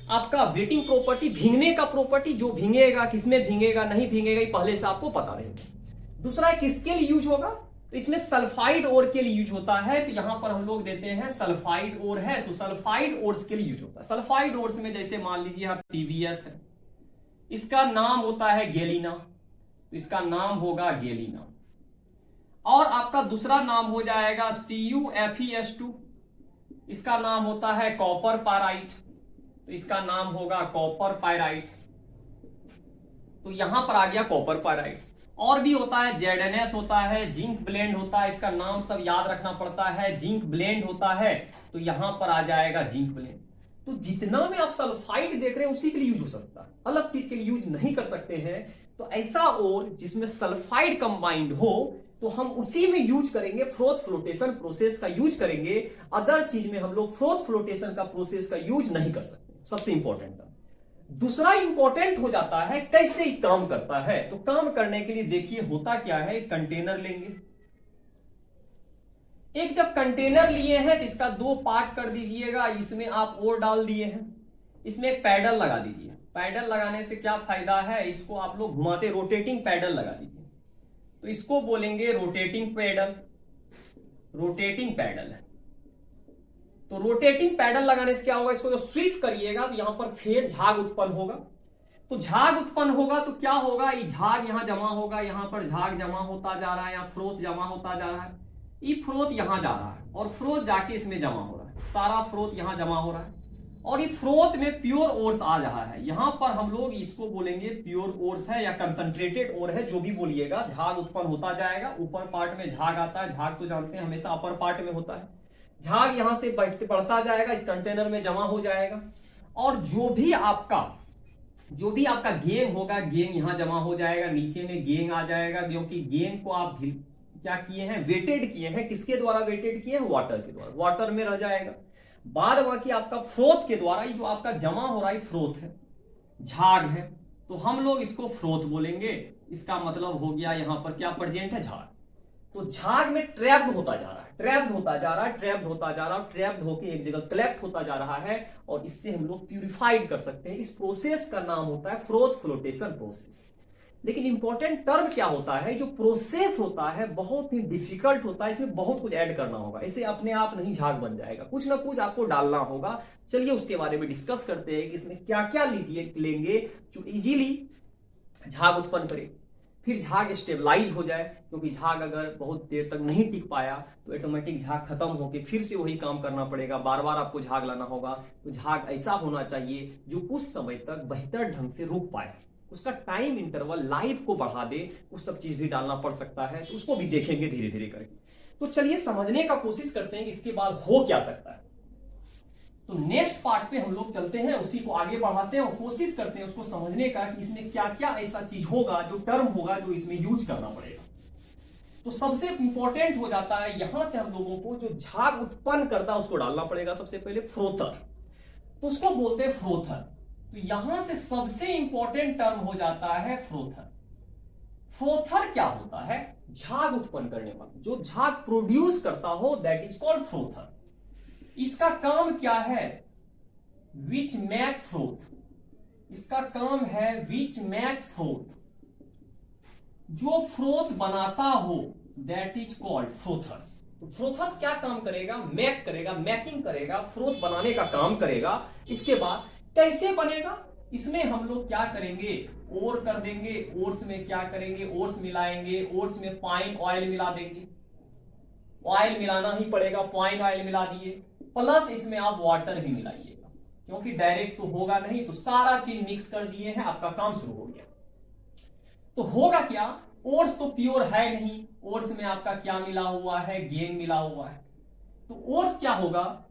आपका वेटिंग प्रॉपर्टी, भीगने का प्रॉपर्टी, जो भीगेगा किसमें भीगेगा नहीं भीगेगा ये पहले से आपको पता रहेगा। दूसरा किसके लिए यूज होगा, तो इसमें सल्फाइड ओर के लिए यूज होता है। तो यहां पर हम लोग देते हैं सल्फाइड ओर है, तो सल्फाइड ओर्स के लिए यूज होता है। सल्फाइड ओर्स में जैसे मान लीजिए आप पीवीएस है, इसका नाम होता है गैलिना, तो इसका नाम होगा गैलिना। और आपका दूसरा नाम हो जाएगा CuFeS2, इसका नाम होता है कॉपर पायराइट, तो इसका नाम होगा कॉपर पायराइट्स। तो यहां पर आ गया कॉपर पायराइट्स। और भी होता है ZnS होता है, जिंक ब्लेंड होता है, इसका नाम सब याद रखना पड़ता है, जिंक ब्लेंड होता है, तो यहां पर आ जाएगा जिंक ब्लेंड। तो जितना में आप सल्फाइड देख रहे हैं उसी के लिए यूज हो सकता है, अलग चीज के लिए यूज नहीं कर सकते हैं। तो ऐसा और जिसमें सल्फाइड कंबाइंड हो तो हम उसी में यूज करेंगे, फ्रोथ फ्लोटेशन प्रोसेस का यूज करेंगे। अदर चीज में हम लोग फ्रोथ फ्लोटेशन का प्रोसेस का यूज नहीं कर सकते। सबसे इंपॉर्टेंट है। दूसरा इंपॉर्टेंट हो जाता है कैसे ही काम करता है। तो काम करने के लिए देखिए होता क्या है, कंटेनर लेंगे, एक जब कंटेनर लिए हैं तो इसका दो पार्ट कर दीजिएगा, इसमें आप और डाल दिए हैं, इसमें एक पैडल लगा दीजिए। पैडल लगाने से क्या फायदा है, इसको आप लोग घुमाते, रोटेटिंग पैडल लगा दीजिए, तो इसको बोलेंगे रोटेटिंग पैडल, रोटेटिंग पैडल है। तो रोटेटिंग पैडल लगाने से क्या होगा, इसको जब स्वीप करिएगा तो यहां पर फिर झाग उत्पन्न होगा। तो झाग उत्पन्न होगा तो क्या होगा, ये झाग यहां जमा होगा, यहां पर झाग जमा होता जा रहा है, यहां फ्रोथ जमा होता जा रहा है, ये फ्रोथ यहां जा रहा है और फ्रोथ जाके इसमें जमा हो रहा है, सारा फ्रोथ यहां जमा हो रहा है। और ये फ्रोथ में प्योर ओर्स आ रहा है। यहां पर हम लोग इसको बोलेंगे प्योर ओर्स है या कंसंट्रेटेड ओर है, जो भी बोलिएगा। झाग उत्पन्न होता जाएगा, ऊपर पार्ट में झाग आता है। झाग तो जानते हैं हमेशा अपर पार्ट में होता है। झाग यहां से बढ़ता जाएगा, इस कंटेनर में जमा हो जाएगा, और जो भी आपका गेंग होगा, गेंग यहां जमा हो जाएगा, नीचे में गेंग आ जाएगा, क्योंकि गेंग को आप क्या किए हैं, वेटेड किए हैं। किसके द्वारा वेटेड किए हैं? वाटर के द्वारा। वाटर में रह जाएगा। बाद बाकी आपका फ्रोथ के द्वारा, ये जो आपका जमा हो रहा है फ्रोथ है, झाग है, तो हम लोग इसको फ्रोथ बोलेंगे। इसका मतलब हो गया यहां पर क्या प्रेजेंट है? झाग। तो झाग में ट्रैप्ड होता जा रहा है, ट्रैप्ड होता जा रहा है, ट्रैप्ड होता जा रहा है, ट्रैप्ड होकर एक जगह कलेक्ट होता जा रहा है, और इससे हम लोग प्यूरिफाइड कर सकते हैं। इस प्रोसेस का नाम होता है फ्रोथ फ्लोटेशन प्रोसेस। लेकिन इंपॉर्टेंट टर्म क्या होता है? जो प्रोसेस होता है बहुत ही डिफिकल्ट होता है, इसमें बहुत कुछ ऐड करना होगा। इसे अपने आप नहीं झाग बन जाएगा, कुछ ना कुछ आपको डालना होगा। चलिए उसके बारे में डिस्कस करते हैं कि इसमें क्या क्या लेंगे जो इजीली झाग उत्पन्न करे, फिर झाग स्टेबलाइज हो जाए। क्योंकि झाग अगर बहुत देर तक नहीं टिक पाया तो ऑटोमेटिक झाग खत्म होकर फिर से वही काम करना पड़ेगा, बार बार आपको झाग लाना होगा। तो झाग ऐसा होना चाहिए जो कुछ समय तक बेहतर ढंग से रुक पाए, उसका टाइम इंटरवल लाइफ को बढ़ा दे। उस सब चीज भी डालना पड़ सकता है, तो उसको भी देखेंगे धीरे धीरे करके। तो चलिए समझने का कोशिश करते हैं कि इसके बाद हो क्या सकता है। तो नेक्स्ट पार्ट पे हम लोग चलते हैं, उसी को आगे बढ़ाते हैं और कोशिश करते हैं उसको समझने का कि इसमें क्या क्या ऐसा चीज होगा, जो टर्म होगा, जो इसमें यूज करना पड़ेगा। तो सबसे इंपॉर्टेंट हो जाता है यहां से हम लोगों को जो झाग उत्पन्न करता है उसको डालना पड़ेगा। सबसे पहले फ्रोथर, तो उसको बोलते हैं फ्रोथर। तो यहां से सबसे इंपॉर्टेंट टर्म हो जाता है फ्रोथर। फ्रोथर क्या होता है? झाग उत्पन्न करने वाला, जो झाग प्रोड्यूस करता हो, दैट इज कॉल्ड फ्रोथर। इसका काम क्या है? Which make froth. इसका काम है विच मेक फ्रोथ, जो फ्रोथ बनाता हो, दैट इज कॉल्ड फ्रोथर्स। तो फ्रोथर्स क्या काम करेगा? मेक करेगा, मेकिंग करेगा, फ्रोथ बनाने का काम करेगा। इसके बाद कैसे बनेगा? इसमें हम लोग क्या करेंगे? ओर कर देंगे। ओर्स में क्या करेंगे? ओर्स मिलाएंगे। ओर्स में पाइन ऑयल मिला देंगे। ऑयल मिलाना ही पड़ेगा, पाइन ऑयल मिला दिए, प्लस इसमें आप वाटर भी मिलाइएगा, क्योंकि डायरेक्ट तो होगा नहीं। तो सारा चीज मिक्स कर दिए हैं, आपका काम शुरू हो गया। तो होगा क्या? ओट्स तो प्योर है नहीं, ओट्स में आपका क्या मिला हुआ है? गेंग मिला हुआ है। तो ओट्स क्या होगा?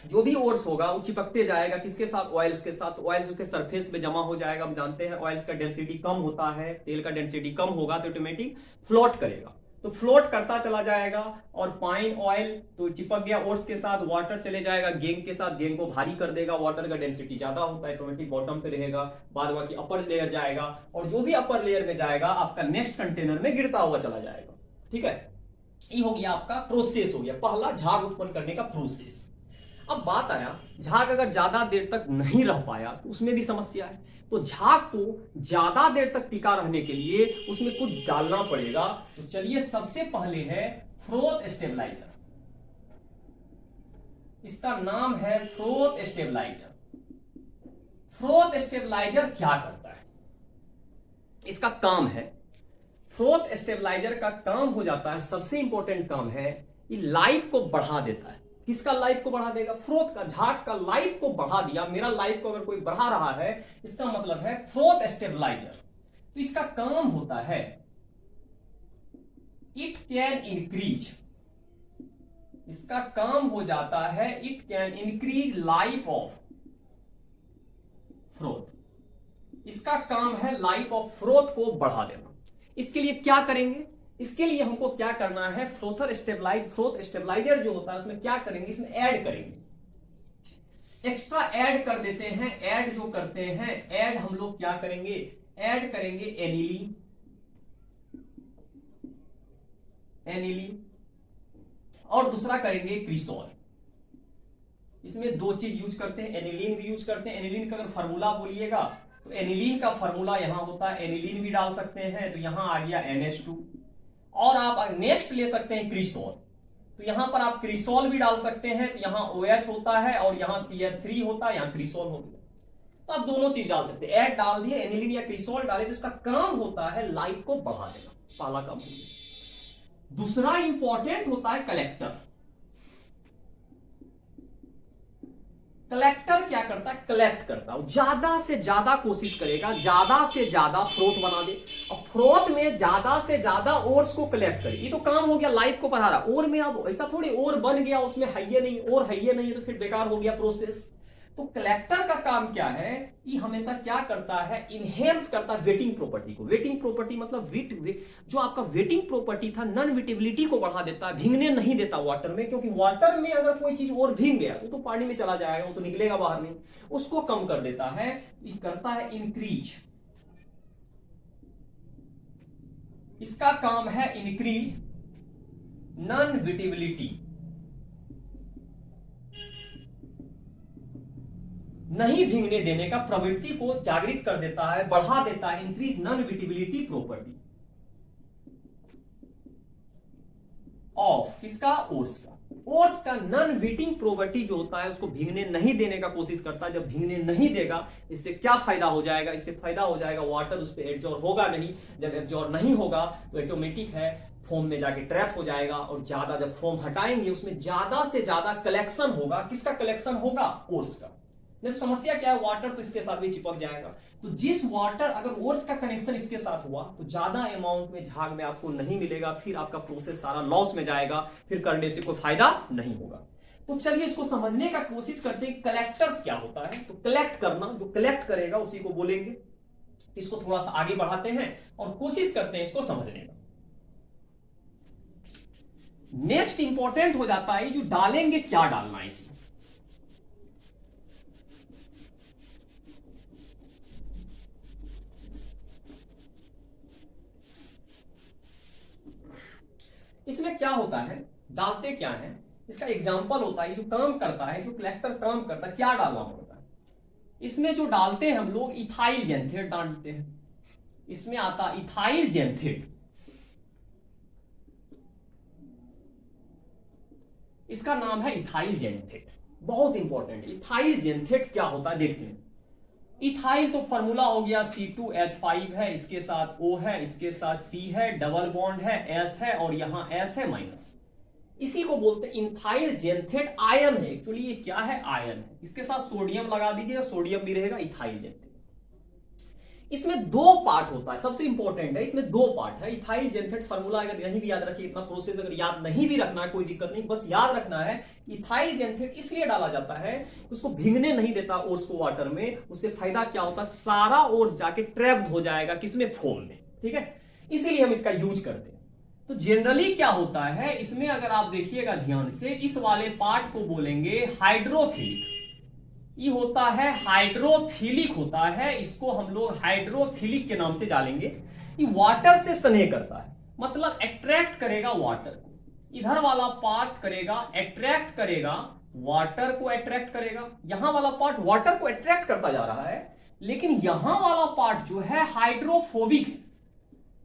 जो भी ओट्स होगा वो चिपकते जाएगा, किसके साथ? ऑयल्स के साथ। ऑयल्स उसके सरफेस पे जमा हो जाएगा। हम जानते हैं ऑयल्स का डेंसिटी कम होता है, तेल का डेंसिटी कम होगा तो ऑटोमेटिक फ्लोट करेगा। तो फ्लोट करता चला जाएगा, और पाइन ऑयल तो चिपक गया ओट्स के साथ, वाटर चले जाएगा गेंग के साथ, गेंग को भारी कर देगा। वाटर का डेंसिटी ज्यादा होता है, ऑटोमेटिक बॉटम पे रहेगा। बाद बाकी अपर लेयर जाएगा, और जो भी अपर लेयर में जाएगा आपका नेक्स्ट कंटेनर में गिरता हुआ चला जाएगा। ठीक है, ये हो गया आपका प्रोसेस, हो गया पहला झाग उत्पन्न करने का प्रोसेस। अब बात आया, झाग अगर ज्यादा देर तक नहीं रह पाया तो उसमें भी समस्या है। तो झाग को ज्यादा देर तक टिका रहने के लिए उसमें कुछ डालना पड़ेगा। तो चलिए सबसे पहले है फ्रोथ स्टेबलाइजर। इसका नाम है फ्रोथ स्टेबलाइजर। फ्रोथ स्टेबलाइजर क्या करता है? इसका काम है, फ्रोथ स्टेबलाइजर का काम हो जाता है, सबसे इंपॉर्टेंट काम है, ये लाइफ को बढ़ा देता है। किसका लाइफ को बढ़ा देगा? फ्रोथ का, झाग का लाइफ को बढ़ा दिया। मेरा लाइफ को अगर कोई बढ़ा रहा है, इसका मतलब है फ्रोथ स्टेबलाइजर। तो इसका काम होता है, इट कैन इंक्रीज। इसका काम हो जाता है, it can increase life of froth. इसका काम है लाइफ ऑफ फ्रोथ को बढ़ा देना। इसके लिए क्या करेंगे? इसके लिए हमको क्या करना है? फ्रोथ स्टेबलाइजर जो होता है उसमें क्या करेंगे? इसमें ऐड करेंगे, एक्स्ट्रा ऐड कर देते हैं। ऐड जो करते हैं, ऐड हम लोग क्या करेंगे? ऐड करेंगे एनिलीन। और दूसरा करेंगे क्रिसोल। इसमें दो चीज यूज करते हैं, एनिलीन भी यूज करते हैं। एनिलीन का अगर फार्मूला बोलिएगा तो एनिलीन का फार्मूला यहां होता है, एनिलीन भी डाल सकते हैं, तो यहां आ गया NH2। और आप नेक्स्ट ले सकते हैं क्रिसोल, तो यहां पर आप क्रिसोल भी डाल सकते हैं, तो यहां OH होता है और यहां CH3 होता है, यहां क्रिसोल हो गया। तो आप दोनों चीज डाल सकते हैं, ऐड डाल दिए, एनिलीन या क्रिसोल डाले, तो इसका काम होता है लाइफ को बढ़ा देना। पहला काम हो गया। दूसरा इंपॉर्टेंट होता है कलेक्टर। कलेक्टर क्या करता है, कलेक्ट करता है, ज्यादा से ज्यादा कोशिश करेगा ज्यादा से ज्यादा फ्रोथ बना दे। अब फ्रोथ में ज्यादा से ज्यादा ओर्स को कलेक्ट करे, ये तो काम हो गया, लाइफ को बढ़ा रहा। और में अब ऐसा थोड़ी और बन गया उसमें है ये नहीं और है ये नहीं, तो फिर बेकार हो गया प्रोसेस। तो कलेक्टर का काम क्या है, ये हमेशा क्या करता है, इनहेंस करता है वेटिंग प्रॉपर्टी को। वेटिंग प्रॉपर्टी मतलब जो आपका वेटिंग प्रॉपर्टी था नॉन विटेबिलिटी को बढ़ा देता है, भींगने नहीं देता वाटर में, क्योंकि वाटर में अगर कोई चीज और भींग गया तो पानी में चला जाएगा, वो तो निकलेगा बाहर नहीं, उसको कम कर देता है। ये करता है इंक्रीज, इसका काम है इंक्रीज नॉन विटेबिलिटी, नहीं भींगने देने का प्रवृत्ति को जागृत कर देता है, बढ़ा देता है, इंक्रीज नॉन विटेबिलिटी प्रॉपर्टी ऑफ किसका, ओर्स का। ओर्स का नॉन विटिंग प्रॉपर्टी जो होता है उसको भींगने नहीं देने का कोशिश करता है। जब भींगने नहीं देगा इससे क्या फायदा हो जाएगा, इससे फायदा हो जाएगा वाटर उस पर एब्जॉर्ब होगा नहीं। जब एब्जॉर्ब नहीं होगा तो ऑटोमेटिक है फोम में जाके ट्रैप हो जाएगा, और ज्यादा जब फोम हटाएंगे उसमें ज्यादा से ज्यादा कलेक्शन होगा। किसका कलेक्शन होगा, ओर्स का। नहीं तो समस्या क्या है, वाटर तो इसके साथ भी चिपक जाएगा। तो जिस वाटर अगर ओर्स का कनेक्शन इसके साथ हुआ तो ज्यादा अमाउंट में झाग में आपको नहीं मिलेगा, फिर आपका प्रोसेस सारा लॉस में जाएगा, फिर करने से कोई फायदा नहीं होगा। तो चलिए इसको समझने का कोशिश करते हैं, कलेक्टर्स क्या होता है। तो कलेक्ट करना, जो कलेक्ट करेगा उसी को बोलेंगे। इसको थोड़ा सा आगे बढ़ाते हैं और कोशिश करते हैं इसको समझने का। नेक्स्ट इंपॉर्टेंट हो जाता है जो डालेंगे, क्या डालना है इसमें। इसमें क्या होता है, डालते क्या है, इसका एग्जांपल होता है, जो काम करता है, जो कलेक्टर काम करता है, क्या डालना पड़ता है। इसमें जो डालते हैं हम लोग इथाइल जेंथेट डालते हैं। इसमें आता इथाइल जेंथेट, इसका नाम है इथाइल जेंथेट, बहुत इंपॉर्टेंट। इथाइल जेंथेट क्या होता है देखते हैं। इथाइल तो फॉर्मूला हो गया C2H5 है, इसके साथ O है, इसके साथ C है, डबल बॉन्ड है, S है, और यहां S है माइनस। इसी को बोलते हैं इथाइल जेंथेट। आयन है एक्चुअली, ये क्या है, आयन है। इसके साथ सोडियम लगा दीजिएगा, सोडियम भी रहेगा, इथाइल जेंथेट। इसमें दो पार्ट होता है, सबसे इंपॉर्टेंट है, इसमें दो पार्ट है। इथाइल जेंथेट फॉर्मूला अगर नहीं भी याद रखिए, इतना प्रोसेस अगर याद नहीं भी रखना है कोई दिक्कत नहीं, बस याद रखना है इथाइल जेंथेट इसलिए डाला जाता है, उसको भीगने नहीं देता ओर्स को वाटर में। उससे फायदा क्या होता है, सारा ओर्स जाके ट्रैप्ड हो जाएगा किसमें, फोम में, ठीक है। इसीलिए हम इसका यूज करते हैं। तो जनरली क्या होता है इसमें, अगर आप देखिएगा ध्यान से, इस वाले पार्ट को बोलेंगे हाइड्रोफिलिक। ये होता है हाइड्रोफिलिक होता है, इसको हम लोग हाइड्रोफिलिक के नाम से जानेंगे। ये वाटर से स्नेह करता है, मतलब अट्रैक्ट करेगा वाटर को। इधर वाला पार्ट करेगा, अट्रैक्ट करेगा वाटर को, अट्रैक्ट करेगा। यहां वाला पार्ट वाटर को अट्रैक्ट करता जा रहा है, लेकिन यहां वाला पार्ट जो है हाइड्रोफोबिक है।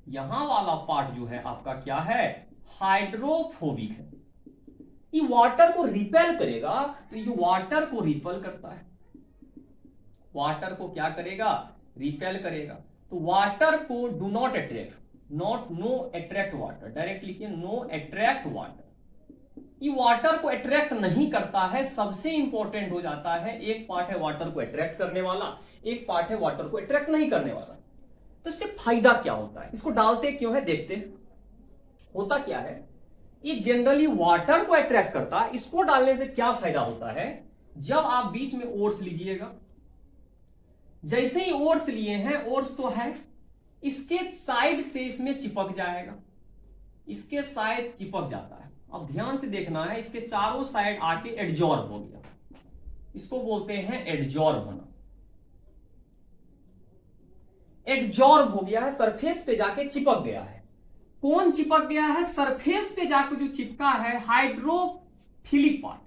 यहां वाला पार्ट जो है आपका क्या है, हाइड्रोफोबिक है। ये वाटर को रिपेल करेगा, तो ये जो वाटर को रिपेल करता है, वाटर को क्या करेगा, रिपेल करेगा। तो वाटर को do not attract, not know attract water, direct लिखिए नो अट्रैक्ट वाटर। ये वाटर को अट्रैक्ट नहीं करता है। सबसे इंपॉर्टेंट हो जाता है, एक पार्ट है वाटर को अट्रैक्ट करने वाला, एक पार्ट है वाटर को अट्रैक्ट नहीं करने वाला। तो इससे फायदा क्या होता है, इसको डालते क्यों है देखते हैं। होता क्या है, ये जनरली वाटर को अट्रैक्ट करता है। इसको डालने से क्या फायदा होता है, जब आप बीच में ओर्स लीजिएगा, जैसे ही ओर्स लिए हैं, ओर्स तो है, इसके साइड से इसमें चिपक जाएगा, इसके साइड चिपक जाता है। अब ध्यान से देखना है, इसके चारों साइड आके एडजॉर्ब हो गया, इसको बोलते हैं एडजॉर्ब होना। एडजॉर्ब हो गया है, सरफेस पे जाके चिपक गया है। कौन चिपक गया है, सरफेस पे जाकर जो चिपका है हाइड्रोफिलिक पार्ट,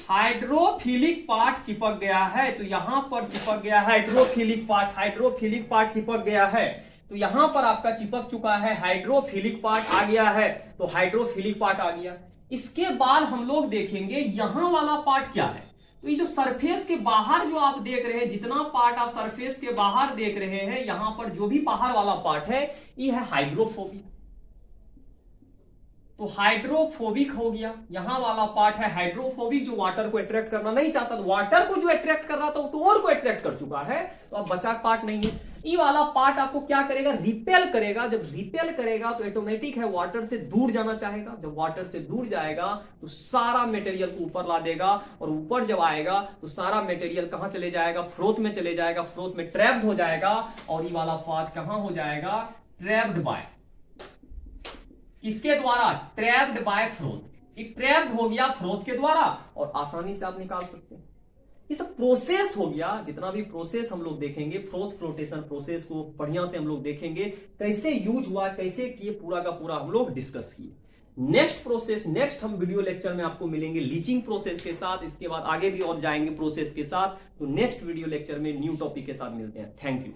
हाइड्रोफिलिक पार्ट चिपक गया है। तो यहां पर चिपक गया हाइड्रोफिलिक पार्ट, हाइड्रोफिलिक पार्ट चिपक गया है। तो यहां पर आपका चिपक चुका है, हाइड्रोफिलिक पार्ट आ गया है, तो हाइड्रोफिलिक पार्ट आ गया। इसके बाद हम लोग देखेंगे यहां वाला पार्ट क्या है। तो ये जो सरफेस के बाहर जो आप देख रहे हैं, जितना पार्ट आप सरफेस के बाहर देख रहे हैं, यहां पर जो भी बाहर वाला पार्ट है, ये है हाइड्रोफोबिक। तो हाइड्रोफोबिक हो गया, यहां वाला पार्ट है हाइड्रोफोबिक, जो वाटर को अट्रैक्ट करना नहीं चाहता, तो वाटर को जो अट्रैक्ट कर रहा था वो तो और को अट्रैक्ट कर चुका है, तो अब बचा पार्ट नहीं है। ये वाला पार्ट आपको क्या करेगा, रिपेल करेगा। जब रिपेल करेगा तो ऑटोमेटिक है वाटर से दूर जाना चाहेगा, जब वाटर से दूर जाएगा तो सारा मटेरियल को ऊपर ला देगा, और ऊपर जब आएगा तो सारा मटेरियल कहां चले जाएगा, फ्रोथ में चले जाएगा, फ्रोथ में ट्रैप्ड हो जाएगा, और ये वाला पार्ट कहां हो जाएगा, ट्रैप्ड बाय, किसके द्वारा, ट्रैप्ड बाय फ्रोथ। ये ट्रैप्ड हो गया फ्रोथ के द्वारा, और आसानी से आप निकाल सकते हैं। ये सब प्रोसेस हो गया, जितना भी प्रोसेस हम लोग देखेंगे, फ्रोथ फ्लोटेशन प्रोसेस को बढ़िया से हम लोग देखेंगे, कैसे यूज हुआ, कैसे किए, पूरा का पूरा हम लोग डिस्कस किए। नेक्स्ट प्रोसेस, नेक्स्ट हम वीडियो लेक्चर में आपको मिलेंगे लीचिंग प्रोसेस के साथ, इसके बाद आगे भी और जाएंगे प्रोसेस के साथ। तो नेक्स्ट वीडियो लेक्चर में न्यू टॉपिक के साथ मिलते हैं। Thank you.